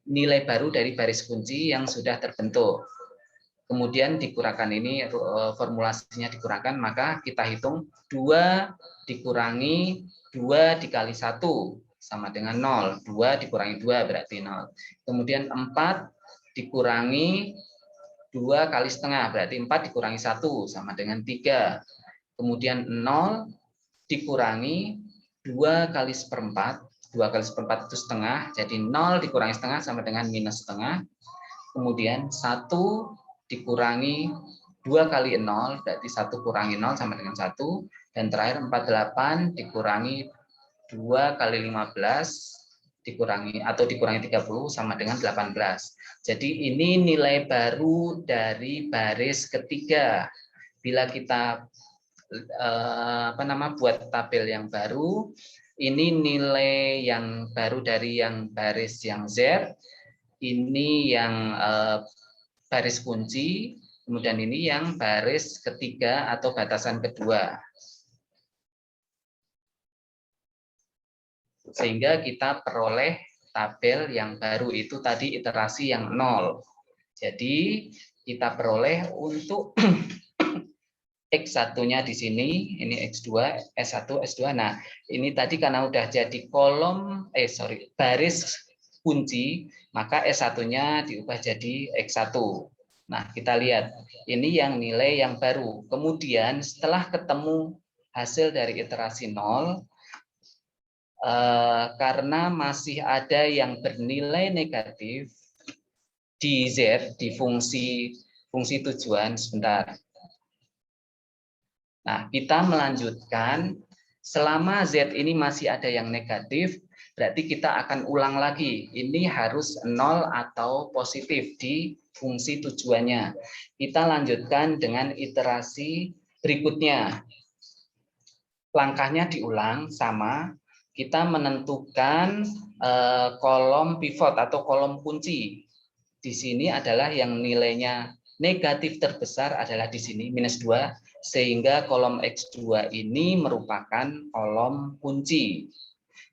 nilai baru dari baris kunci yang sudah terbentuk. Kemudian dikurangkan ini, formulasinya dikurangkan, maka kita hitung 2 dikurangi 2 dikali 1 sama dengan 0. 2 dikurangi 2 berarti 0. Kemudian 4 dikurangi 2 kali setengah, berarti 4 dikurangi 1 sama dengan 3. Kemudian 0 dikurangi 2 kali seperempat, 2 kali seperempat itu setengah, jadi 0 dikurangi setengah sama dengan minus setengah. Kemudian 1 dikurangi 2 kali 0, berarti 1 kurangi 0 sama dengan 1. Dan terakhir 48 dikurangi 2 kali 15 dikurangi 30 sama dengan 18. Jadi ini nilai baru dari baris ketiga. Bila kita buat tabel yang baru, ini nilai yang baru dari yang baris yang Z, ini yang baris kunci, kemudian ini yang baris ketiga atau batasan kedua. Sehingga kita peroleh tabel yang baru itu tadi iterasi yang 0. Jadi kita peroleh untuk X1-nya di sini, ini X2, S1, S2. Nah, ini tadi karena udah jadi baris kunci, maka S1-nya diubah jadi X1. Nah, kita lihat, ini yang nilai yang baru. Kemudian setelah ketemu hasil dari iterasi 0, karena masih ada yang bernilai negatif di Z, di fungsi tujuan, sebentar. Nah, kita melanjutkan, selama Z ini masih ada yang negatif, berarti kita akan ulang lagi. Ini harus 0 atau positif di fungsi tujuannya. Kita lanjutkan dengan iterasi berikutnya. Langkahnya diulang sama, kita menentukan kolom pivot atau kolom kunci. Di sini adalah yang nilainya negatif terbesar adalah di sini, -2, sehingga kolom X2 ini merupakan kolom kunci.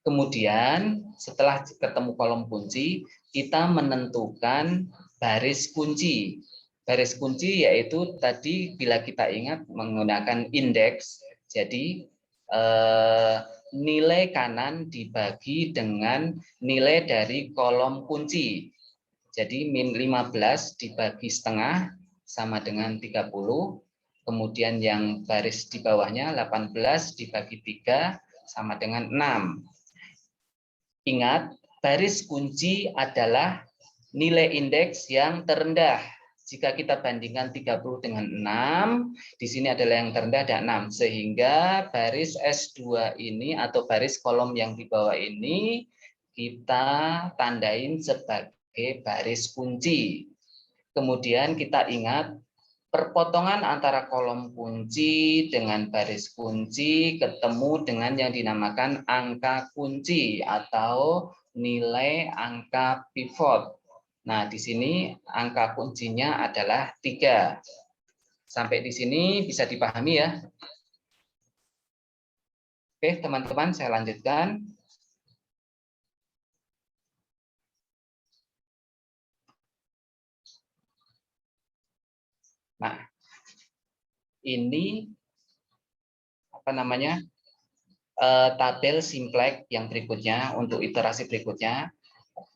Kemudian setelah ketemu kolom kunci, kita menentukan baris kunci. Baris kunci yaitu tadi bila kita ingat menggunakan indeks, jadi nilai kanan dibagi dengan nilai dari kolom kunci. Jadi min 15 dibagi setengah sama dengan 30. Kemudian yang baris di bawahnya 18 dibagi 3 sama dengan 6. Ingat, baris kunci adalah nilai indeks yang terendah. Jika kita bandingkan 30 dengan 6, di sini adalah yang terendah ada 6. Sehingga baris S2 ini atau baris kolom yang di bawah ini kita tandain sebagai baris kunci. Kemudian kita ingat perpotongan antara kolom kunci dengan baris kunci ketemu dengan yang dinamakan angka kunci atau nilai angka pivot. Nah, di sini angka kuncinya adalah 3. Sampai di sini bisa dipahami ya. Oke, teman-teman, saya lanjutkan. Nah, ini tabel simplex yang berikutnya untuk iterasi berikutnya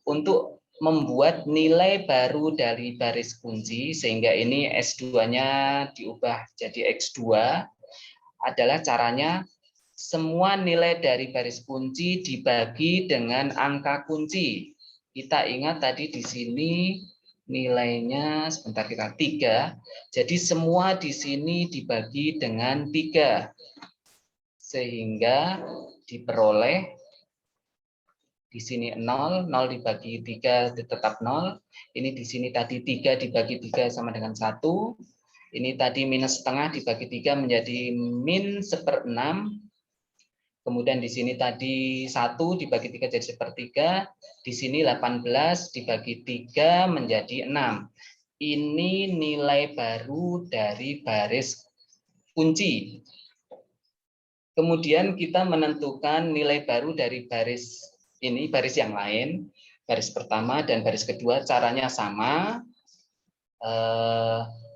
untuk membuat nilai baru dari baris kunci sehingga ini S2-nya diubah jadi X2 adalah caranya semua nilai dari baris kunci dibagi dengan angka kunci. Kita ingat tadi di sini nilainya sebentar kita 3. Jadi semua di sini dibagi dengan 3. Sehingga diperoleh di sini 0, 0 dibagi 3 tetap 0. Ini di sini tadi 3 dibagi 3 sama dengan 1. Ini tadi minus setengah dibagi 3 menjadi min 1/6. Kemudian di sini tadi 1 dibagi 3 jadi 1/3. Di sini 18 dibagi 3 menjadi 6. Ini nilai baru dari baris kunci. Kemudian kita menentukan nilai baru dari baris ini, baris yang lain. Baris pertama dan baris kedua caranya sama,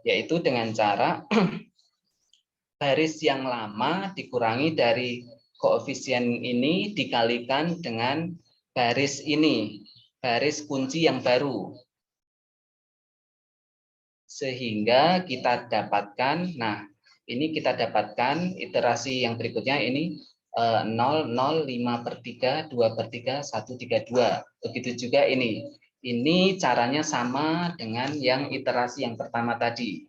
yaitu dengan cara baris yang lama dikurangi dari koefisien ini dikalikan dengan baris ini, baris kunci yang baru. Sehingga kita dapatkan, nah ini kita dapatkan iterasi yang berikutnya ini 0, 0, 5/3, 2/3, 1/32. Begitu juga ini. Ini caranya sama dengan yang iterasi yang pertama tadi.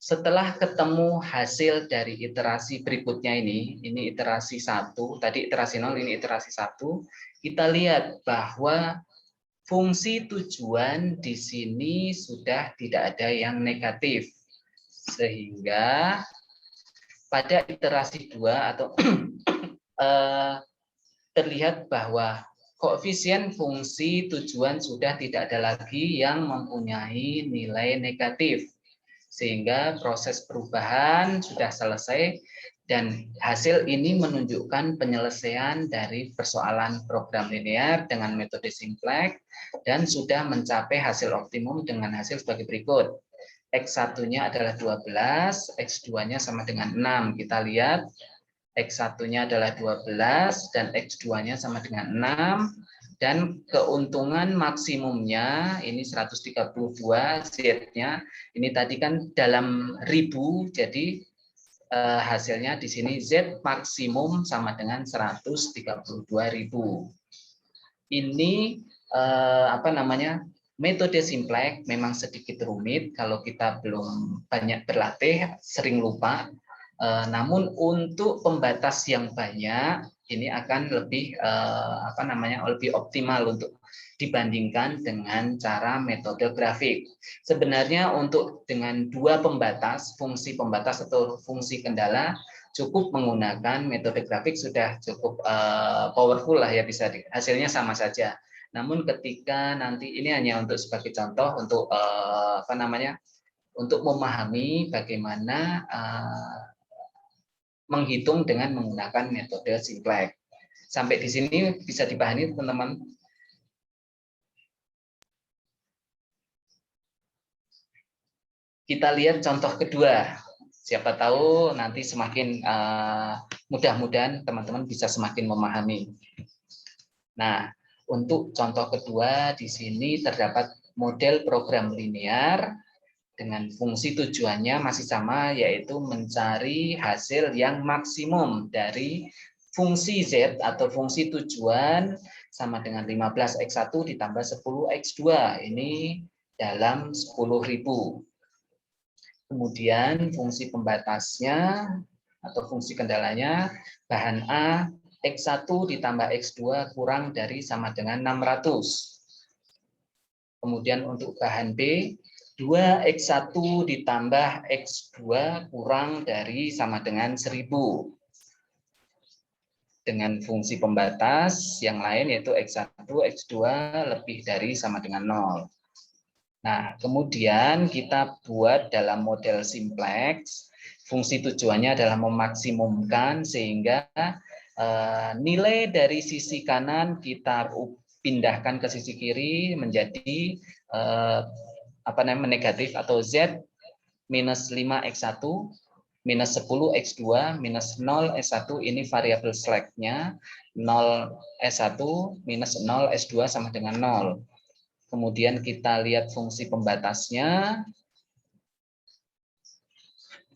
Setelah ketemu hasil dari iterasi berikutnya ini iterasi 1, tadi iterasi 0, ini iterasi 1, kita lihat bahwa fungsi tujuan di sini sudah tidak ada yang negatif. Sehingga pada iterasi 2 atau terlihat bahwa koefisien fungsi tujuan sudah tidak ada lagi yang mempunyai nilai negatif. Sehingga proses perubahan sudah selesai Dan hasil ini menunjukkan penyelesaian dari persoalan program linear dengan metode simplex dan sudah mencapai hasil optimum dengan hasil sebagai berikut. X1-nya adalah 12, X2-nya sama dengan 6. Kita lihat X1-nya adalah 12 dan X2-nya sama dengan 6. Dan keuntungan maksimumnya ini 132 Z-nya. Ini tadi kan dalam ribu, jadi hasilnya di sini Z maksimum sama dengan 132.000. Ini metode simplex memang sedikit rumit kalau kita belum banyak berlatih, sering lupa. Namun untuk pembatas yang banyak ini akan lebih lebih optimal untuk dibandingkan dengan cara metode grafik. Sebenarnya untuk dengan dua pembatas, fungsi pembatas atau fungsi kendala, cukup menggunakan metode grafik sudah cukup powerful lah ya, bisa hasilnya sama saja. Namun ketika nanti ini hanya untuk sebagai contoh untuk untuk memahami bagaimana menghitung dengan menggunakan metode simplex. Sampai di sini bisa dipahami teman-teman? Kita lihat contoh kedua. Siapa tahu nanti semakin mudah-mudahan teman-teman bisa semakin memahami. Nah, untuk contoh kedua di sini terdapat model program linear dengan fungsi tujuannya masih sama, yaitu mencari hasil yang maksimum dari fungsi Z atau fungsi tujuan sama dengan 15X1 ditambah 10X2. Ini dalam 10.000. Kemudian fungsi pembatasnya atau fungsi kendalanya, bahan A, X1 ditambah X2 kurang dari sama dengan 600. Kemudian untuk bahan B, 2X1 ditambah X2 kurang dari sama dengan 1000. Dengan fungsi pembatas yang lain yaitu X1, X2 lebih dari sama dengan 0. Nah, kemudian kita buat dalam model simplex, fungsi tujuannya adalah memaksimumkan sehingga nilai dari sisi kanan kita pindahkan ke sisi kiri menjadi negatif atau Z minus 5X1, minus 10X2, minus 0S1, ini variabel slack-nya, 0S1 minus 0S2 sama dengan 0. Kemudian kita lihat fungsi pembatasnya,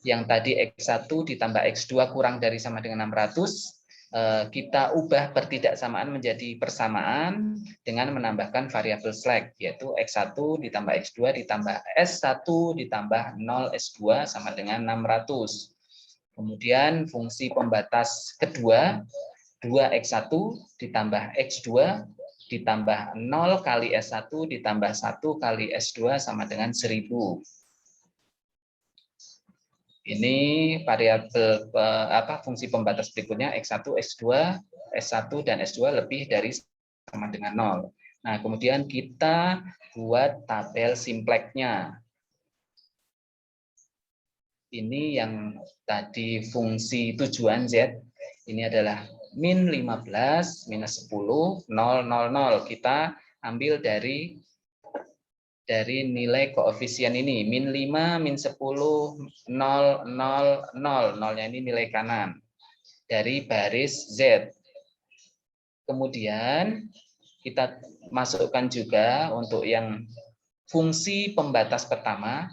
yang tadi X1 ditambah X2 kurang dari sama dengan 600, kita ubah pertidaksamaan menjadi persamaan dengan menambahkan variabel slack, yaitu X1 ditambah X2 ditambah S1 ditambah 0S2 sama dengan 600. Kemudian fungsi pembatas kedua, 2X1 ditambah X2 ditambah 0 kali S1 ditambah 1 kali S2 sama dengan 1000. Ini variabel fungsi pembatas berikutnya X1, X2, S1 dan S2 lebih dari sama dengan 0. Nah, kemudian kita buat tabel simplex-nya. Ini yang tadi fungsi tujuan Z, ini adalah min 15, minus 10, 0, 0, 0. Kita ambil dari nilai koefisien ini, min 5, min 10, 0, 0, 0. Nolnya ini nilai kanan dari baris Z. Kemudian kita masukkan juga untuk yang fungsi pembatas pertama,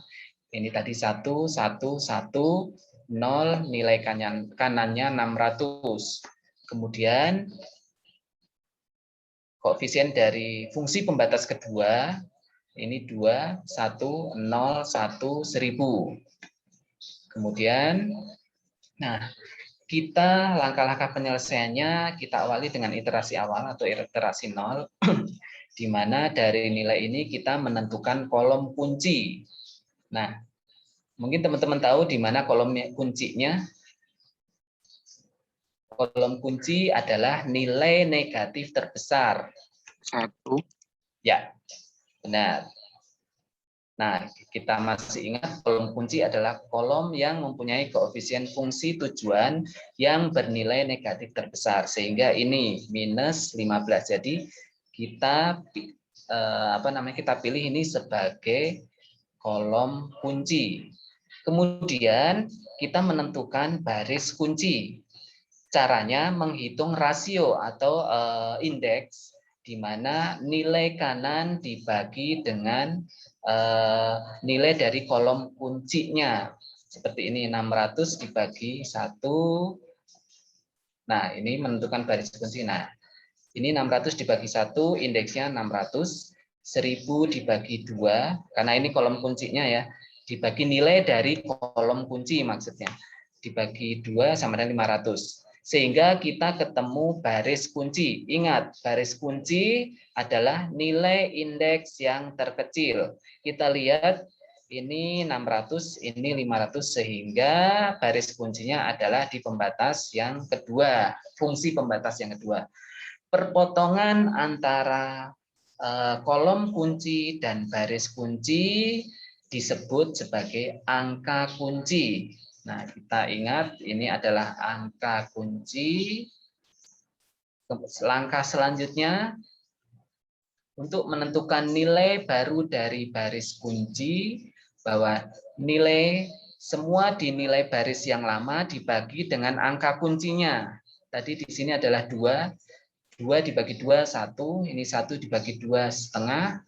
ini tadi 1, 1, 1, 0, nilai kanannya 600. Kemudian koefisien dari fungsi pembatas kedua, ini 2, 1, 0, 1, 1000. Kemudian, nah, kita langkah-langkah penyelesaiannya kita awali dengan iterasi awal atau iterasi 0, di mana dari nilai ini kita menentukan kolom kunci. Nah, mungkin teman-teman tahu di mana kolom kuncinya. Kolom kunci adalah nilai negatif terbesar. 1. Ya, benar. Nah, kita masih ingat kolom kunci adalah kolom yang mempunyai koefisien fungsi tujuan yang bernilai negatif terbesar. Sehingga ini minus 15. Jadi kita kita pilih ini sebagai kolom kunci. Kemudian kita menentukan baris kunci. Caranya menghitung rasio atau indeks di mana nilai kanan dibagi dengan nilai dari kolom kuncinya. Seperti ini, 600 dibagi 1. Nah, ini menentukan baris kunci. Nah, ini 600 dibagi 1, indeksnya 600. 1000 dibagi 2, karena ini kolom kuncinya ya. Dibagi nilai dari kolom kunci maksudnya. Dibagi 2 sama dengan 500. Sehingga kita ketemu baris kunci. Ingat, baris kunci adalah nilai indeks yang terkecil. Kita lihat ini 600, ini 500, sehingga baris kuncinya adalah di pembatas yang kedua, fungsi pembatas yang kedua. Perpotongan antara kolom kunci dan baris kunci disebut sebagai angka kunci. Nah, kita ingat ini adalah angka kunci. Langkah selanjutnya untuk menentukan nilai baru dari baris kunci, bahwa nilai semua dinilai baris yang lama dibagi dengan angka kuncinya. Tadi di sini adalah 2 dibagi 2, 1, ini 1 dibagi 2,5,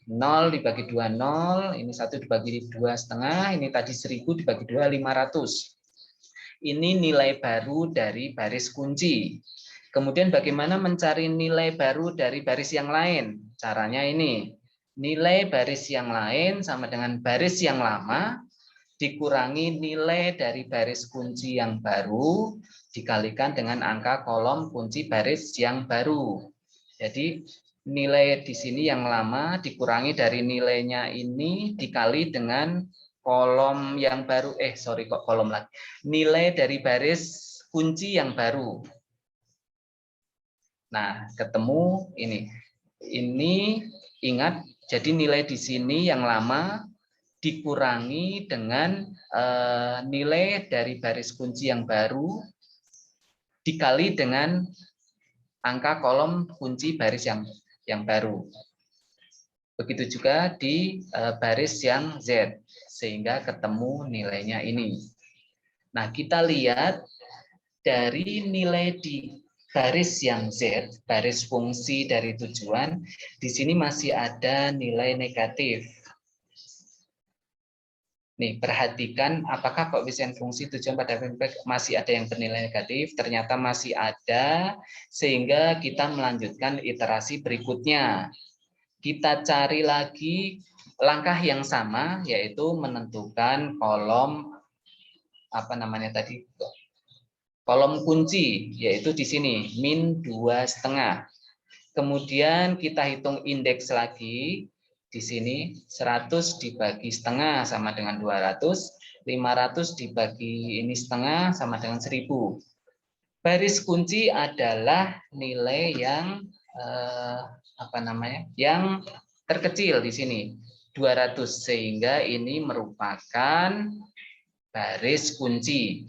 0 dibagi 2, 0, ini 1 dibagi 2,5, ini tadi 1000 dibagi 2, 500. Ini nilai baru dari baris kunci. Kemudian bagaimana mencari nilai baru dari baris yang lain? Caranya ini, nilai baris yang lain sama dengan baris yang lama, dikurangi nilai dari baris kunci yang baru, dikalikan dengan angka kolom kunci baris yang baru. Jadi nilai di sini yang lama dikurangi dari nilainya ini dikali dengan kolom yang baru. Kolom lagi. Nilai dari baris kunci yang baru. Nah, ketemu ini. Ini ingat, jadi nilai di sini yang lama dikurangi dengan nilai dari baris kunci yang baru dikali dengan angka kolom kunci baris yang baru. Begitu juga di baris yang Z, sehingga ketemu nilainya ini. Nah, kita lihat dari nilai di baris yang Z, baris fungsi dari tujuan, di sini masih ada nilai negatif. Nih, perhatikan apakah koefisien fungsi tujuan pada feedback masih ada yang bernilai negatif, ternyata masih ada, sehingga kita melanjutkan iterasi berikutnya. Kita cari lagi langkah yang sama, yaitu menentukan kolom kolom kunci, yaitu di sini min 2,5. Kemudian kita hitung indeks lagi. Di sini 100 dibagi setengah sama dengan 200, 500 dibagi ini setengah sama dengan 1000. Baris kunci adalah nilai yang yang terkecil di sini, 200, sehingga ini merupakan baris kunci.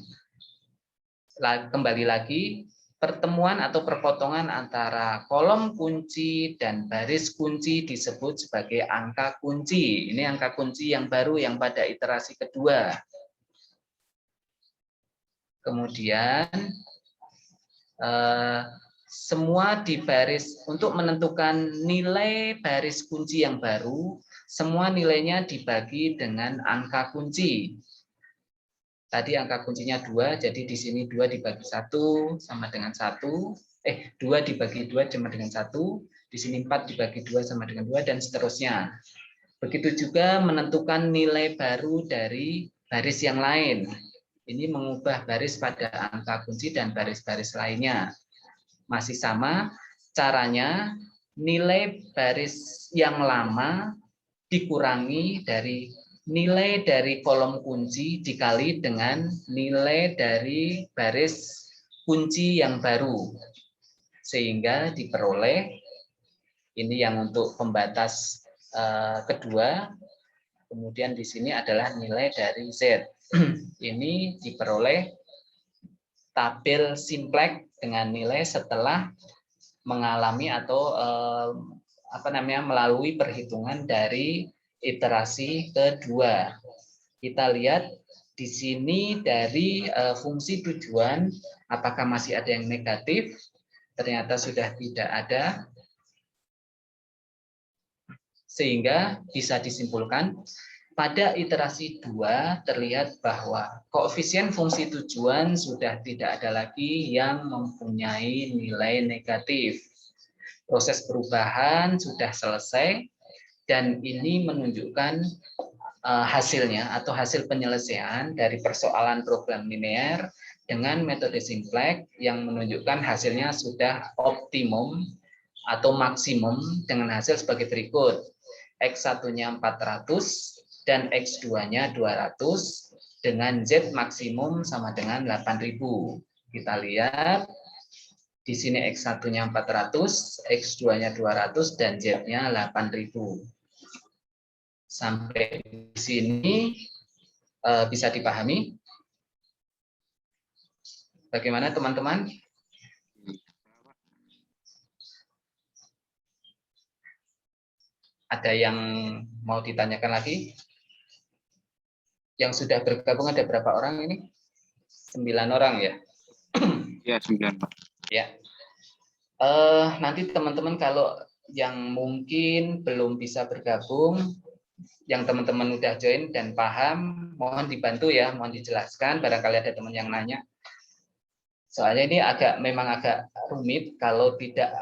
Kembali lagi, pertemuan atau perpotongan antara kolom kunci dan baris kunci disebut sebagai angka kunci. Ini angka kunci yang baru yang pada iterasi kedua. Kemudian semua di baris, untuk menentukan nilai baris kunci yang baru, semua nilainya dibagi dengan angka kunci. Tadi angka kuncinya 2, jadi di sini 2 dibagi 1 sama dengan 1. 2 dibagi 2 sama dengan 1. Di sini 4 dibagi 2 sama dengan 2, dan seterusnya. Begitu juga menentukan nilai baru dari baris yang lain. Ini mengubah baris pada angka kunci dan baris-baris lainnya. Masih sama, caranya nilai baris yang lama dikurangi dari nilai dari kolom kunci dikali dengan nilai dari baris kunci yang baru, sehingga diperoleh ini yang untuk pembatas kedua, Kemudian di sini adalah nilai dari Z. Ini diperoleh tabel simplex dengan nilai setelah mengalami atau melalui perhitungan dari iterasi kedua. Kita lihat di sini dari fungsi tujuan, apakah masih ada yang negatif? Ternyata sudah tidak ada. Sehingga bisa disimpulkan pada iterasi 2 terlihat bahwa koefisien fungsi tujuan sudah tidak ada lagi yang mempunyai nilai negatif. Proses perubahan sudah selesai dan ini menunjukkan hasilnya atau hasil penyelesaian dari persoalan program linear dengan metode simplex yang menunjukkan hasilnya sudah optimum atau maksimum dengan hasil sebagai berikut. X1-nya 400 dan X2-nya 200 dengan Z maksimum sama dengan 8.000. Kita lihat di sini X1-nya 400, X2-nya 200 dan Z-nya 8.000. Sampai di sini bisa dipahami? Bagaimana teman-teman? Ada yang mau ditanyakan lagi? Yang sudah bergabung ada berapa orang ini? 9 orang ya? Ya, 9, Pak. Ya. Nanti teman-teman kalau yang mungkin belum bisa bergabung, yang teman-teman udah join dan paham, mohon dibantu ya, mohon dijelaskan. Barangkali ada teman yang nanya. Soalnya ini memang agak rumit kalau tidak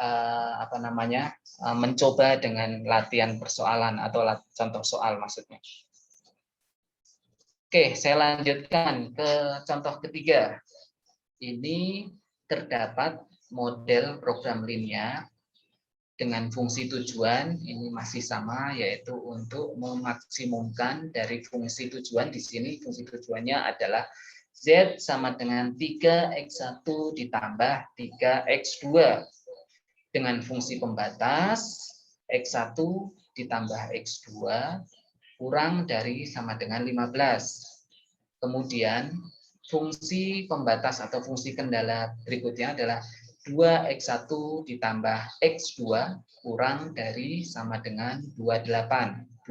mencoba dengan latihan persoalan atau contoh soal maksudnya. Oke, saya lanjutkan ke contoh ketiga. Ini terdapat model program linear dengan fungsi tujuan ini masih sama, yaitu untuk memaksimumkan dari fungsi tujuan. Di sini fungsi tujuannya adalah Z sama dengan 3X1 ditambah 3X2 dengan fungsi pembatas X1 ditambah X2 kurang dari sama dengan 15. Kemudian fungsi pembatas atau fungsi kendala berikutnya adalah 2X1 ditambah X2 kurang dari sama dengan 28.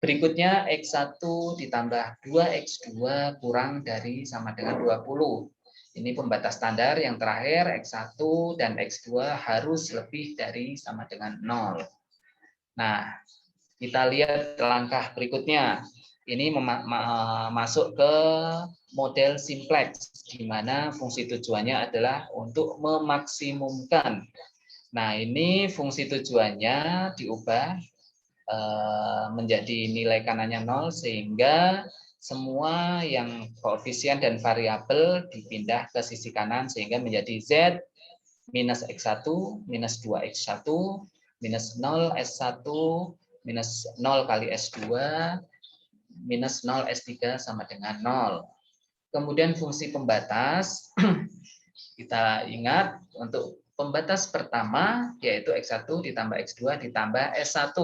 Berikutnya X1 ditambah 2X2 kurang dari sama dengan 20. Ini pembatas standar yang terakhir, X1 dan X2 harus lebih dari sama dengan 0. Nah, kita lihat langkah berikutnya. Ini masuk ke model simplex, di mana fungsi tujuannya adalah untuk memaksimumkan. Nah, ini fungsi tujuannya diubah menjadi nilai kanannya 0, sehingga semua yang koefisien dan variabel dipindah ke sisi kanan, sehingga menjadi Z minus X1, minus 2X1, minus 0 S1, minus 0 kali S2, minus 0 S3 sama dengan 0. Kemudian fungsi pembatas, kita ingat untuk pembatas pertama, yaitu X1 ditambah X2 ditambah S1.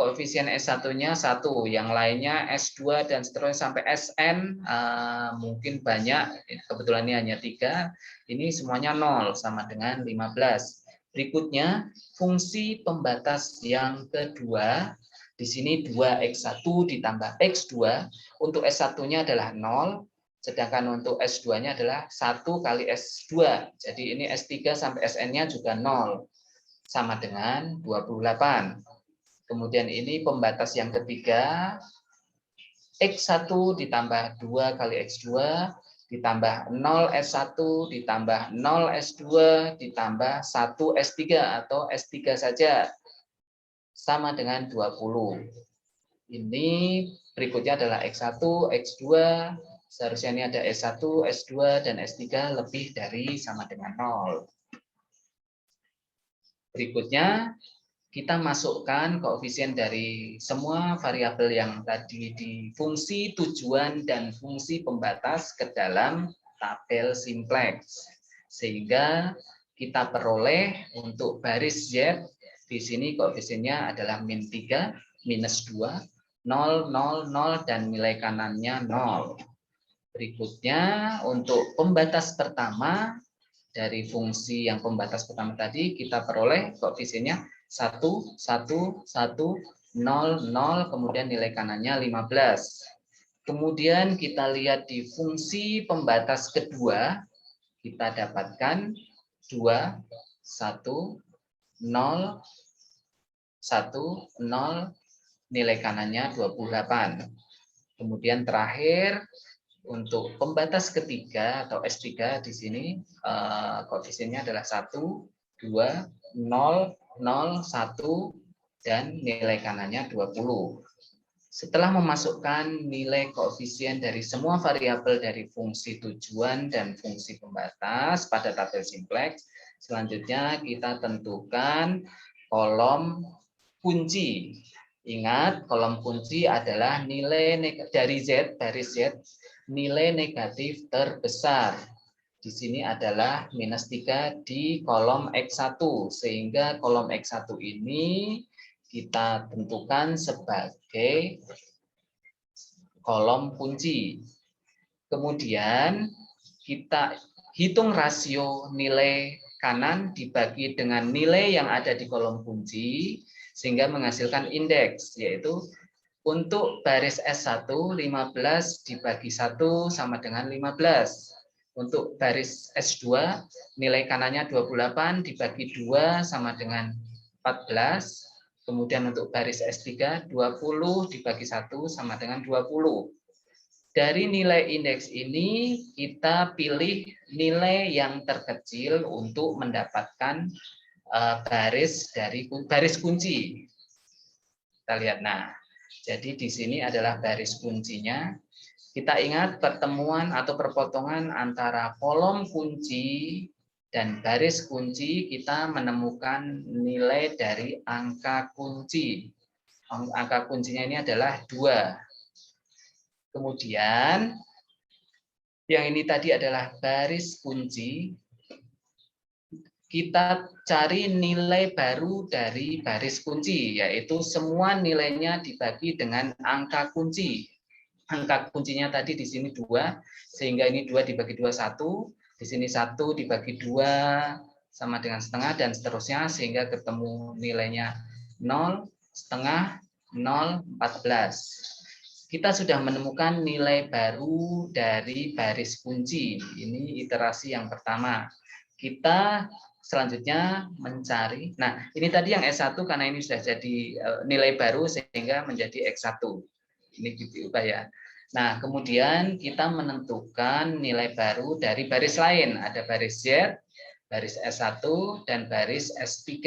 Koefisien S1-nya 1, yang lainnya S2 dan seterusnya sampai Sn, mungkin banyak, kebetulan ini hanya 3, ini semuanya 0, sama dengan 15. Berikutnya, fungsi pembatas yang kedua, di sini 2X1 ditambah X2, untuk S1-nya adalah 0, sedangkan untuk S2-nya adalah 1 kali S2, jadi ini S3 sampai Sn-nya juga 0, sama dengan 28. Kemudian ini pembatas yang ketiga, X1 ditambah 2 kali X2, ditambah 0 S1, ditambah 0 S2, ditambah 1 S3 atau S3 saja, sama dengan 20. Ini berikutnya adalah X1, X2, seharusnya ini ada S1, S2, dan S3 lebih dari sama dengan 0. Berikutnya, kita masukkan koefisien dari semua variabel yang tadi di fungsi tujuan dan fungsi pembatas ke dalam tabel simplex. Sehingga kita peroleh untuk baris Z, di sini koefisiennya adalah min 3, minus 2, 0, 0, 0, dan nilai kanannya 0. Berikutnya, untuk pembatas pertama, dari fungsi yang pembatas pertama tadi, kita peroleh koefisiennya 1, 1, 1, 0, 0, kemudian nilai kanannya 15. Kemudian kita lihat di fungsi pembatas kedua, kita dapatkan 2, 1, 0, 1, 0, nilai kanannya 28. Kemudian terakhir, untuk pembatas ketiga atau S3 di sini, koefisiennya adalah 1, 2, 0, 0, 1, dan nilai kanannya 20. Setelah memasukkan nilai koefisien dari semua variabel dari fungsi tujuan dan fungsi pembatas pada tabel simplex, selanjutnya kita tentukan kolom kunci. Ingat, kolom kunci adalah nilai dari Z, baris Z, nilai negatif terbesar. Di sini adalah minus 3 di kolom X1, sehingga kolom X1 ini kita tentukan sebagai kolom kunci. Kemudian kita hitung rasio nilai kanan dibagi dengan nilai yang ada di kolom kunci, sehingga menghasilkan indeks, yaitu untuk baris S1, 15 dibagi 1 sama dengan 15. Untuk baris S2, nilai kanannya 28 dibagi 2 sama dengan 14. Kemudian untuk baris S3, 20 dibagi 1 sama dengan 20. Dari nilai indeks ini, kita pilih nilai yang terkecil untuk mendapatkan baris kunci. Kita lihat, nah, jadi di sini adalah baris kuncinya. Kita ingat pertemuan atau perpotongan antara kolom kunci dan baris kunci, kita menemukan nilai dari angka kunci. Angka kuncinya ini adalah 2. Kemudian, yang ini tadi adalah baris kunci. Kita cari nilai baru dari baris kunci, yaitu semua nilainya dibagi dengan angka kunci. Angka kuncinya tadi di sini 2, sehingga ini 2 dibagi 2, 1. Di sini 1 dibagi 2 sama dengan setengah, dan seterusnya, sehingga ketemu nilainya 0, setengah, 0, 14. Kita sudah menemukan nilai baru dari baris kunci. Ini iterasi yang pertama. Kita selanjutnya mencari, nah ini tadi yang S1 karena ini sudah jadi nilai baru sehingga menjadi X1. Ini diubah ya. Nah, kemudian kita menentukan nilai baru dari baris lain. Ada baris Z, baris S1, dan baris S3.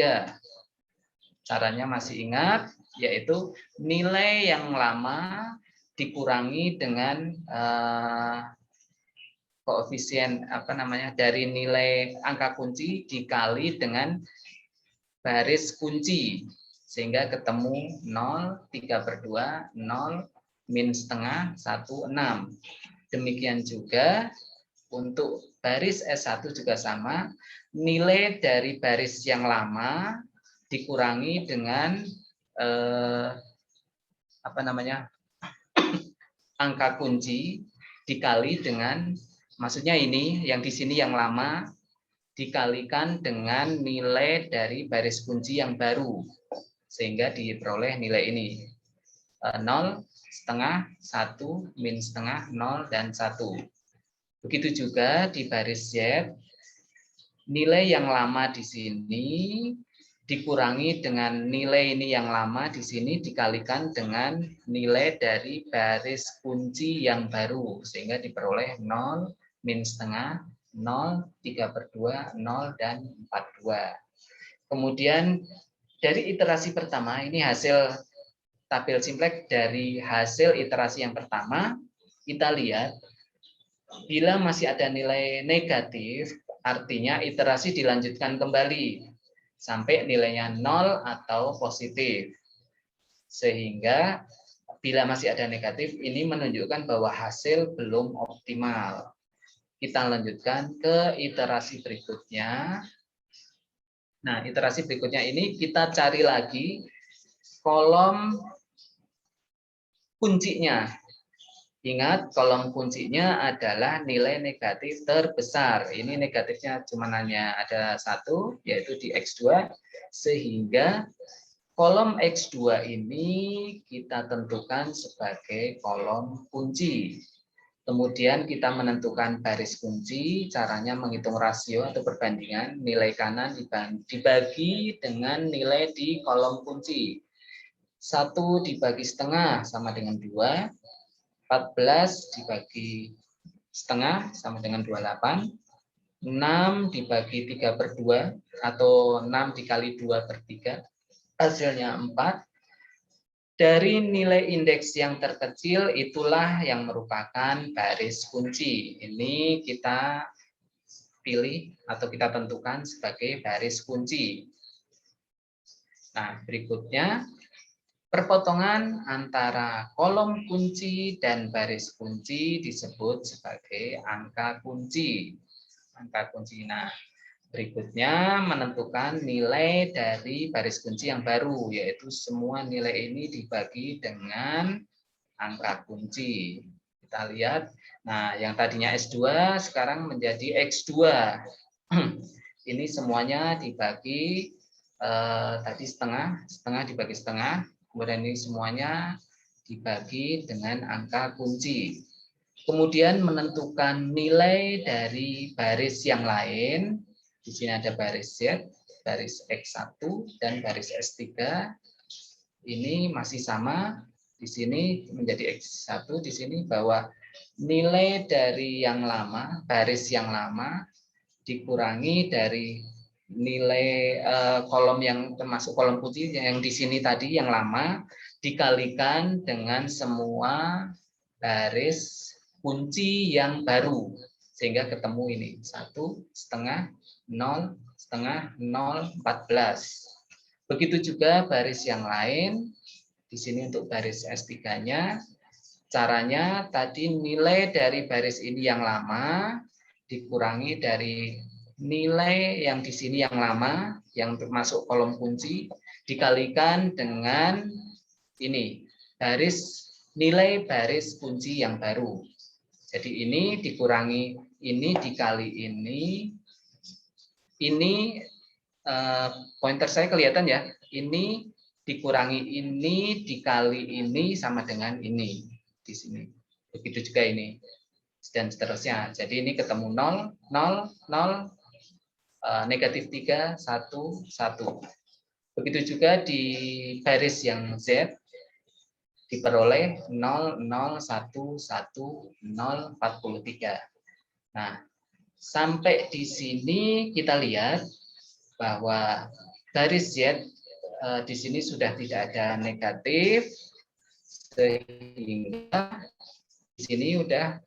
Caranya masih ingat, yaitu nilai yang lama dikurangi dengan koefisien dari nilai angka kunci dikali dengan baris kunci, sehingga ketemu 0, 3/2, 0, min setengah, 1, 6. Demikian juga untuk baris S1 juga sama, nilai dari baris yang lama dikurangi dengan angka kunci dikali dengan, maksudnya ini yang di sini yang lama dikalikan dengan nilai dari baris kunci yang baru, sehingga diperoleh nilai ini 0, setengah, 1, min setengah, 0, dan 1. Begitu juga di baris Z, nilai yang lama di sini dikurangi dengan nilai ini yang lama di sini dikalikan dengan nilai dari baris kunci yang baru, sehingga diperoleh 0, min setengah, 0, 3/2, 0, dan 4/2. Kemudian dari iterasi pertama, ini hasil tabel simplex dari hasil iterasi yang pertama, kita lihat bila masih ada nilai negatif, artinya iterasi dilanjutkan kembali sampai nilainya 0 atau positif. Sehingga bila masih ada negatif, ini menunjukkan bahwa hasil belum optimal. Kita lanjutkan ke iterasi berikutnya. Nah, iterasi berikutnya ini kita cari lagi kolom kuncinya. Ingat, kolom kuncinya adalah nilai negatif terbesar. Ini negatifnya cuma hanya ada satu, yaitu di X2, sehingga kolom X2 ini kita tentukan sebagai kolom kunci. Kemudian kita menentukan baris kunci, caranya menghitung rasio atau perbandingan nilai kanan dibagi dengan nilai di kolom kunci. 1 dibagi setengah sama dengan 2, 14 dibagi setengah sama dengan 28, 6 dibagi 3/2 atau 6 dikali 2/3, hasilnya 4. Dari nilai indeks yang terkecil itulah yang merupakan baris kunci. Ini kita pilih atau kita tentukan sebagai baris kunci. Nah, berikutnya perpotongan antara kolom kunci dan baris kunci disebut sebagai angka kunci. Angka kunci. Nah, berikutnya menentukan nilai dari baris kunci yang baru, yaitu semua nilai ini dibagi dengan angka kunci. Kita lihat, nah yang tadinya S2 sekarang menjadi X2. Ini semuanya dibagi tadi setengah dibagi setengah, kemudian ini semuanya dibagi dengan angka kunci. Kemudian menentukan nilai dari baris yang lain. Di sini ada baris Z, baris X1, dan baris S3. Ini masih sama. Di sini menjadi X1, di sini bahwa nilai dari yang lama, baris yang lama, dikurangi dari nilai kolom yang termasuk kolom kunci yang di sini tadi yang lama, dikalikan dengan semua baris kunci yang baru. Sehingga ketemu ini, 1,5, 0, setengah, 0, 14. Begitu juga baris yang lain. Di sini untuk baris S3-nya, caranya tadi nilai dari baris ini yang lama dikurangi dari nilai yang di sini yang lama, yang masuk kolom kunci, dikalikan dengan ini, nilai baris kunci yang baru. Jadi ini dikurangi ini dikali ini pointer saya kelihatan ya, ini dikurangi ini dikali ini sama dengan ini di sini. Begitu juga ini dan seterusnya. Jadi ini ketemu 0, 0, 0, negatif 3, 1, 1. Begitu juga di baris yang Z diperoleh 0, 0, 1, 1, 0, 43. Nah, sampai di sini kita lihat bahwa garis Z di sini sudah tidak ada negatif, sehingga di sini sudah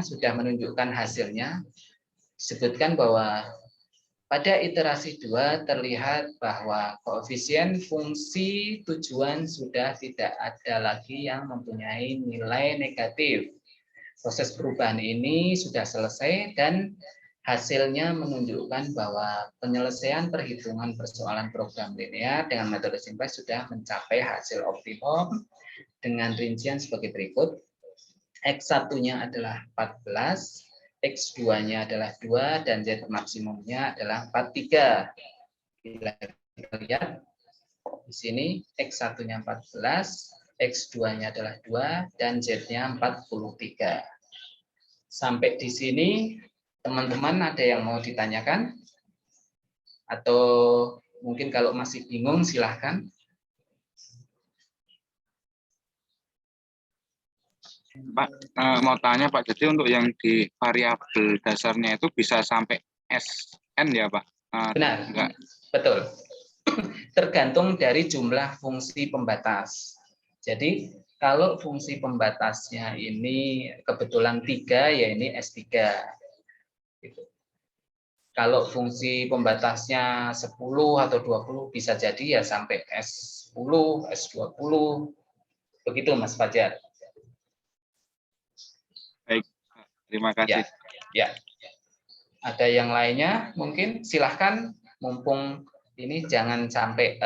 sudah menunjukkan hasilnya. Sebutkan bahwa pada iterasi 2 terlihat bahwa koefisien fungsi tujuan sudah tidak ada lagi yang mempunyai nilai negatif. Proses perubahan ini sudah selesai dan hasilnya menunjukkan bahwa penyelesaian perhitungan persoalan program linear dengan metode Simplex sudah mencapai hasil optimum dengan rincian sebagai berikut. X1-nya adalah 14, X2-nya adalah 2, dan Z maksimumnya adalah 43. Bila kita lihat di sini X1-nya 14, X2-nya adalah 2, dan Z-nya 43. Sampai di sini teman-teman ada yang mau ditanyakan? Atau mungkin kalau masih bingung silahkan. Pak, mau tanya Pak, jadi untuk yang di variabel dasarnya itu bisa sampai SN ya Pak? Benar, Enggak. betul. Tergantung dari jumlah fungsi pembatas. Jadi kalau fungsi pembatasnya ini kebetulan 3, ya ini S3. Gitu. Kalau fungsi pembatasnya 10 atau 20 bisa jadi ya sampai S10, S20. Begitu Mas Fajar. Baik, terima kasih. Ya. Ada yang lainnya mungkin silahkan, mumpung ini jangan sampai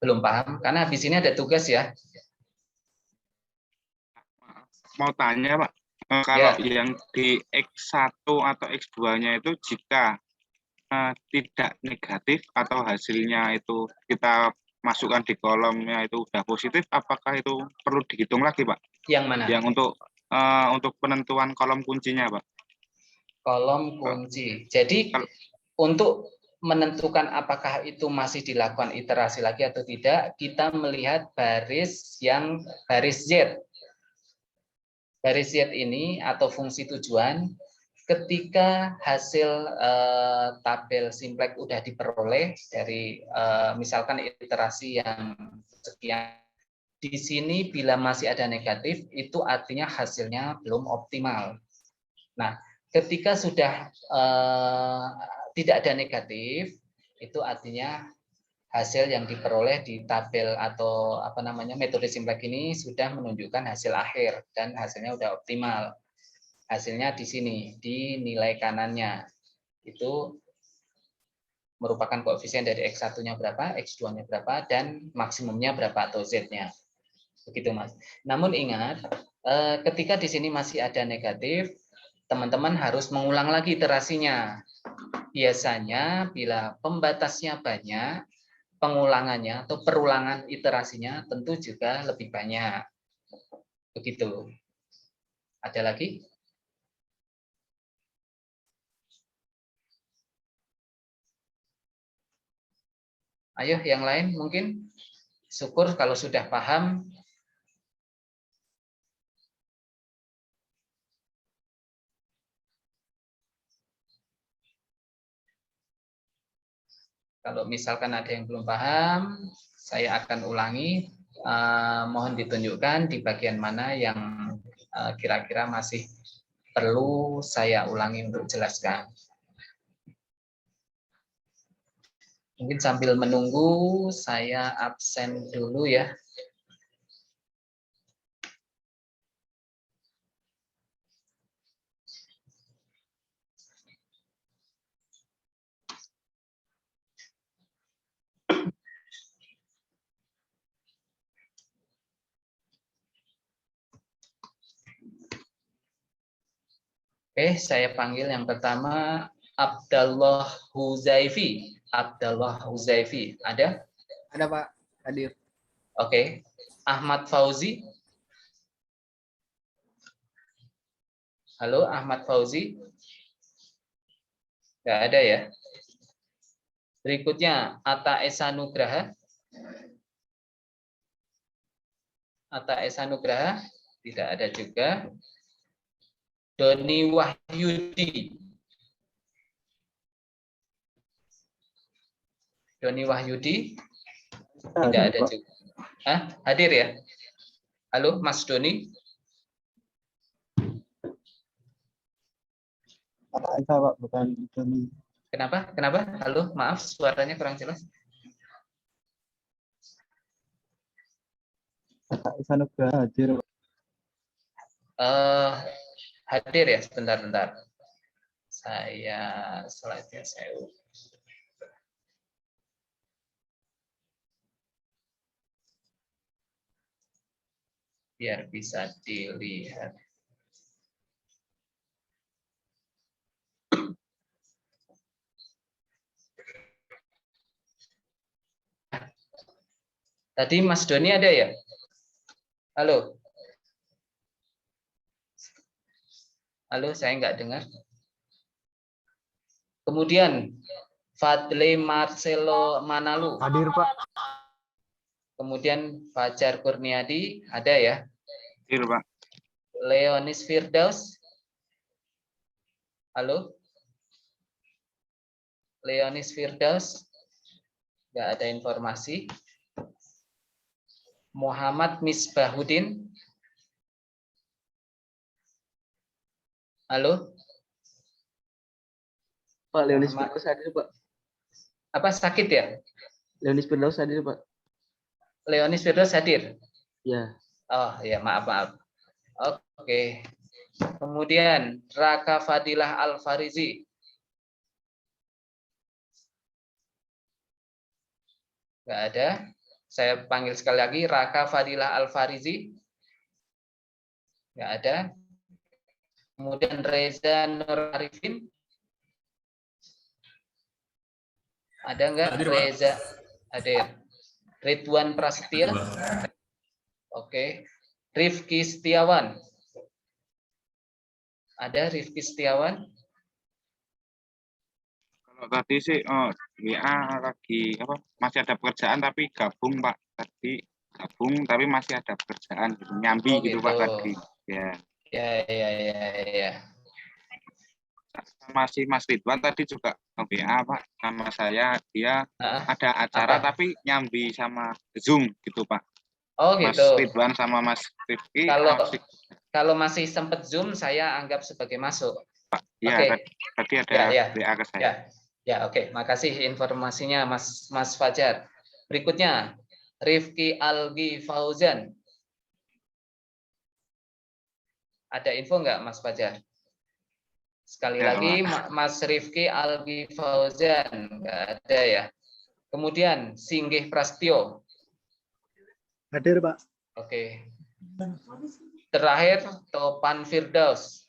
Belum paham? Karena habis ini ada tugas ya. Mau tanya Pak, kalau Ya, yang di X1 atau X2-nya itu jika tidak negatif atau hasilnya itu kita masukkan di kolomnya itu udah positif, apakah itu perlu dihitung lagi Pak? yang mana? Yang untuk penentuan kolom kuncinya Pak. Kolom kunci. Jadi Kalau untuk menentukan apakah itu masih dilakukan iterasi lagi atau tidak, kita melihat baris Z. Baris Z ini atau fungsi tujuan ketika hasil tabel simplex udah diperoleh dari misalkan iterasi yang sekian, di sini bila masih ada negatif itu artinya hasilnya belum optimal. Nah, ketika sudah tidak ada negatif, itu artinya hasil yang diperoleh di tabel atau apa namanya metode simplex ini sudah menunjukkan hasil akhir dan hasilnya sudah optimal. Hasilnya di sini, di nilai kanannya. Itu merupakan koefisien dari X1-nya berapa, X2-nya berapa, dan maksimumnya berapa atau Z-nya. Begitu, Mas. Namun ingat, ketika di sini masih ada negatif, teman-teman harus mengulang lagi iterasinya. Biasanya bila pembatasnya banyak, pengulangannya atau perulangan iterasinya tentu juga lebih banyak. Begitu. Ada lagi? Ayo yang lain mungkin. Syukur kalau sudah paham. Kalau misalkan ada yang belum paham, saya akan ulangi. Mohon ditunjukkan di bagian mana yang kira-kira masih perlu saya ulangi untuk jelaskan. Mungkin sambil menunggu, saya absen dulu ya. Oke, saya panggil yang pertama Abdallah Huzaifi. Abdallah Huzaifi, ada? Ada Pak, hadir. Oke. Ahmad Fauzi. Halo, Ahmad Fauzi. Nggak ada ya. Berikutnya, Atta Esa Nugraha. Atta Esa Nugraha. Tidak ada juga. Doni Wahyudi. Doni Wahyudi. Tidak ada juga. Hah? Hadir ya? Halo, Mas Doni. Esa Pak, bukan Doni. Kenapa? Kenapa? Halo, maaf suaranya kurang jelas. Esa Nugraha hadir Pak. Hadir ya, sebentar-bentar. Slide-nya saya biar bisa dilihat. Tadi Mas Doni ada ya? Halo? Halo, saya nggak dengar. Kemudian, Fadli Marcelo Manalu. Hadir Pak. Kemudian Fajar Kurniadi, ada ya? Hadir Pak. Leonis Firdaus. Halo? Leonis Firdaus. Nggak ada informasi. Muhammad Misbahuddin. Halo? Pak Leonis Firdaus hadir Pak. Apa sakit ya? Leonis Firdaus hadir Pak. Leonis Firdaus hadir? Ya. Oh ya, maaf. Oke. Kemudian Raka Fadilah Al-Farizi. Nggak ada. Saya panggil sekali lagi, Raka Fadilah Al-Farizi. Nggak ada. Kemudian Reza Nur Arifin. Ada nggak? Hadir, Pak. Reza. Hadir. Ridwan Prasetya. Hadir, Pak. Oke. Rifki Setiawan. Ada Rifki Setiawan? Kalau tadi sih WA lagi apa masih ada pekerjaan tapi gabung Pak. Tadi gabung tapi masih ada pekerjaan gitu. Nyambi Oh, gitu gitu. Pak tadi. Ya. Ya. Sama si Mas Ridwan tadi juga WA Pak sama saya, dia Nah, ada acara apa? tapi nyambi sama Zoom gitu Pak. Oh, Mas gitu. Ridwan sama Mas Rifki Kalau masih sempat Zoom, saya anggap sebagai masuk. ya Oke. tadi ada Ya. WA ke saya. Ya, oke. Makasih informasinya Mas Fajar. Berikutnya, Rifki Algi Fauzan. Ada info nggak Mas Fajar? Sekali Ya, lagi, Mas Rifki Algi Fauzan. Nggak ada ya. Kemudian, Singgih Prastio. Hadir, Pak. Oke. Terakhir, Topan Firdaus.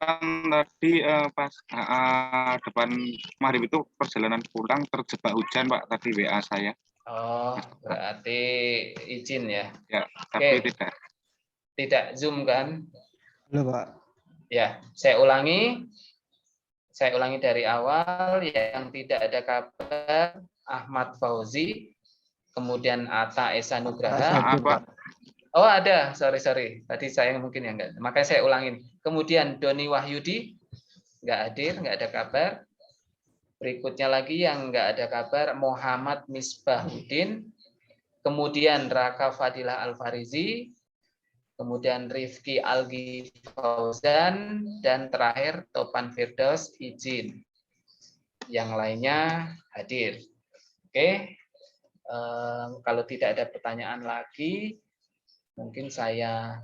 Kan tadi pas depan maghrib itu perjalanan pulang terjebak hujan Pak, tadi WA saya. Oh, berarti izin ya. Ya, tapi Oke. tidak Zoom kan? Halo, Pak. Ya, saya ulangi dari awal. Yang tidak ada kabar Ahmad Fauzi, kemudian Atta Esa Nugraha. Pak. Oh, ada, sorry. Tadi saya mungkin yang enggak. Makanya saya ulangin. Kemudian Doni Wahyudi nggak hadir, nggak ada kabar. Berikutnya lagi yang nggak ada kabar Muhammad Misbahuddin, kemudian Raka Fadilah Al-Farizi, kemudian Rifki Algi Fauzan, dan terakhir Topan Firdaus izin. Yang lainnya hadir. Oke. Kalau tidak ada pertanyaan lagi, mungkin saya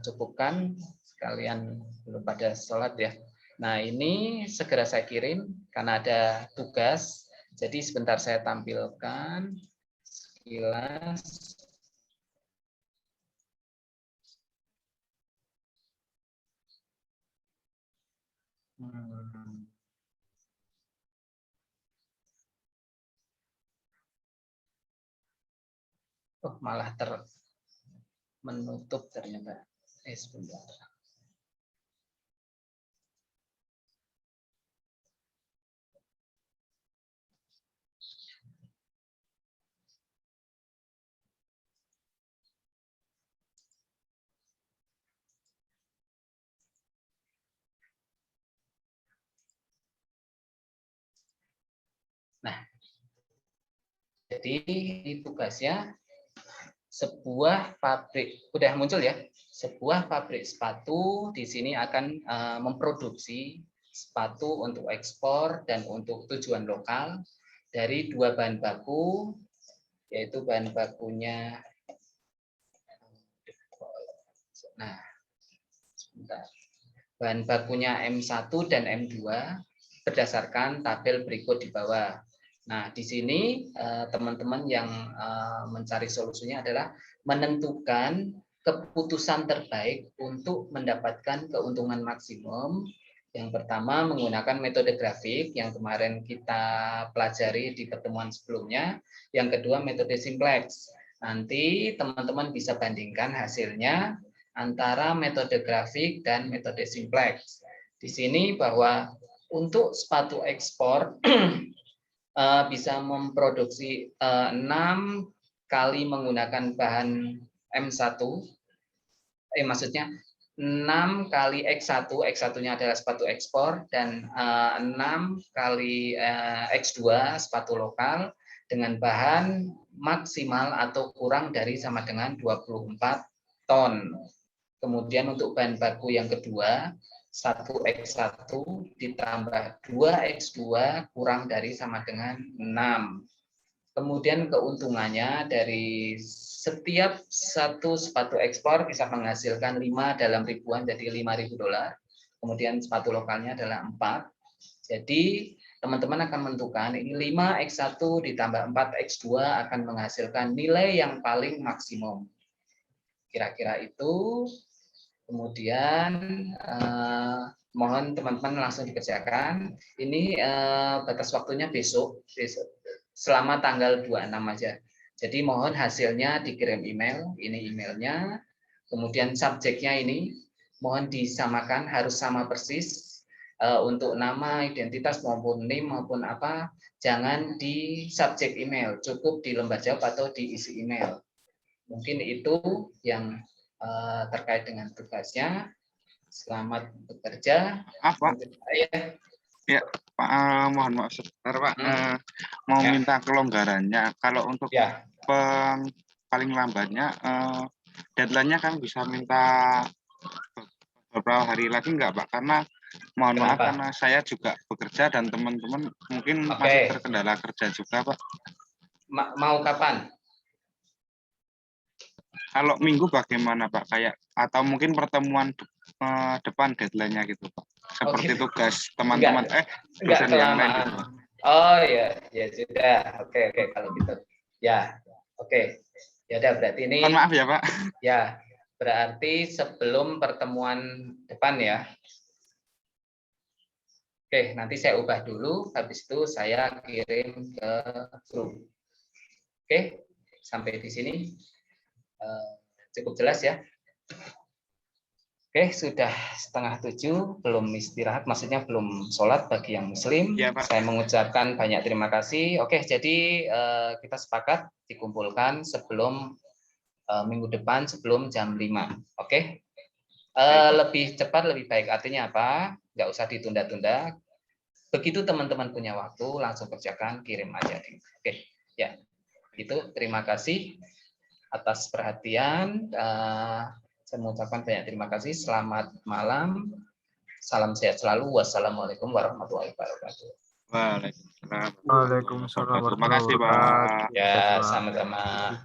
cukupkan, sekalian belum pada sholat ya. Nah, ini segera saya kirim karena ada tugas. Jadi sebentar saya tampilkan sekilas. Oh, malah menutup ternyata. Sebentar. Nah, jadi ini tugasnya sebuah pabrik, udah muncul ya, sebuah pabrik sepatu di sini akan memproduksi sepatu untuk ekspor dan untuk tujuan lokal dari dua bahan baku, yaitu bahan bakunya, nah, sebentar, bahan bakunya M1 dan M2 berdasarkan tabel berikut di bawah. Nah, di sini teman-teman yang mencari solusinya adalah menentukan keputusan terbaik untuk mendapatkan keuntungan maksimum. Yang pertama menggunakan metode grafik yang kemarin kita pelajari di pertemuan sebelumnya. Yang kedua metode simplex. Nanti teman-teman bisa bandingkan hasilnya antara metode grafik dan metode simplex. Di sini bahwa untuk sepatu ekspor bisa memproduksi 6 kali menggunakan bahan M1, maksudnya 6 kali X1, X1-nya adalah sepatu ekspor, dan 6 kali X2 sepatu lokal dengan bahan maksimal atau kurang dari sama dengan 24 ton. Kemudian untuk bahan baku yang kedua, 1X1 ditambah 2X2 kurang dari sama dengan 6. Kemudian keuntungannya dari setiap satu sepatu ekspor bisa menghasilkan 5 dalam ribuan, jadi $5.000. Kemudian sepatu lokalnya adalah 4. Jadi teman-teman akan menentukan ini 5x1 ditambah 4x2 akan menghasilkan nilai yang paling maksimum. Kira-kira itu. Kemudian mohon teman-teman langsung dikerjakan. Ini batas waktunya besok selama tanggal 26 aja. Jadi mohon hasilnya dikirim email, ini emailnya. Kemudian subjeknya ini mohon disamakan, harus sama persis untuk nama, identitas maupun NIM maupun apa, jangan di subjek email, cukup di lembar jawab atau di isi email. Mungkin itu yang terkait dengan tugasnya. Selamat bekerja. Apa? Ya, Pak, mohon maaf sebentar, Pak. Mau minta kelonggarannya. Kalau untuk paling lambatnya, deadline-nya kan bisa minta beberapa hari lagi enggak, Pak? Karena mohon maaf karena saya juga bekerja dan teman-teman mungkin masih terkendala kerja juga, Pak. Mau kapan? Kalau minggu bagaimana, Pak? Kayak atau mungkin pertemuan depan deadline-nya gitu, Pak. Seperti tugas teman-teman dosen yang lain gitu, Pak. Oh ya, ya sudah. Oke, kalau gitu. Ya, oke. Ya udah berarti ini. Mohon maaf ya, Pak. Ya, berarti sebelum pertemuan depan ya. Oke, nanti saya ubah dulu, habis itu saya kirim ke grup. Oke, sampai di sini. Cukup jelas ya. Oke, sudah 6:30, belum istirahat, maksudnya belum sholat bagi yang muslim. Ya, Pak. Saya mengucapkan banyak terima kasih. Oke, jadi kita sepakat dikumpulkan sebelum minggu depan, sebelum jam 5. Oke. Lebih cepat, lebih baik. Artinya apa? Nggak usah ditunda-tunda. Begitu teman-teman punya waktu, langsung kerjakan, kirim aja. Oke, ya. Itu, terima kasih atas perhatian. Saya mengucapkan banyak terima kasih. Selamat malam. Salam sehat selalu. Wassalamualaikum warahmatullahi wabarakatuh. Waalaikumsalam. Terima kasih, Pak. Ya, sama-sama.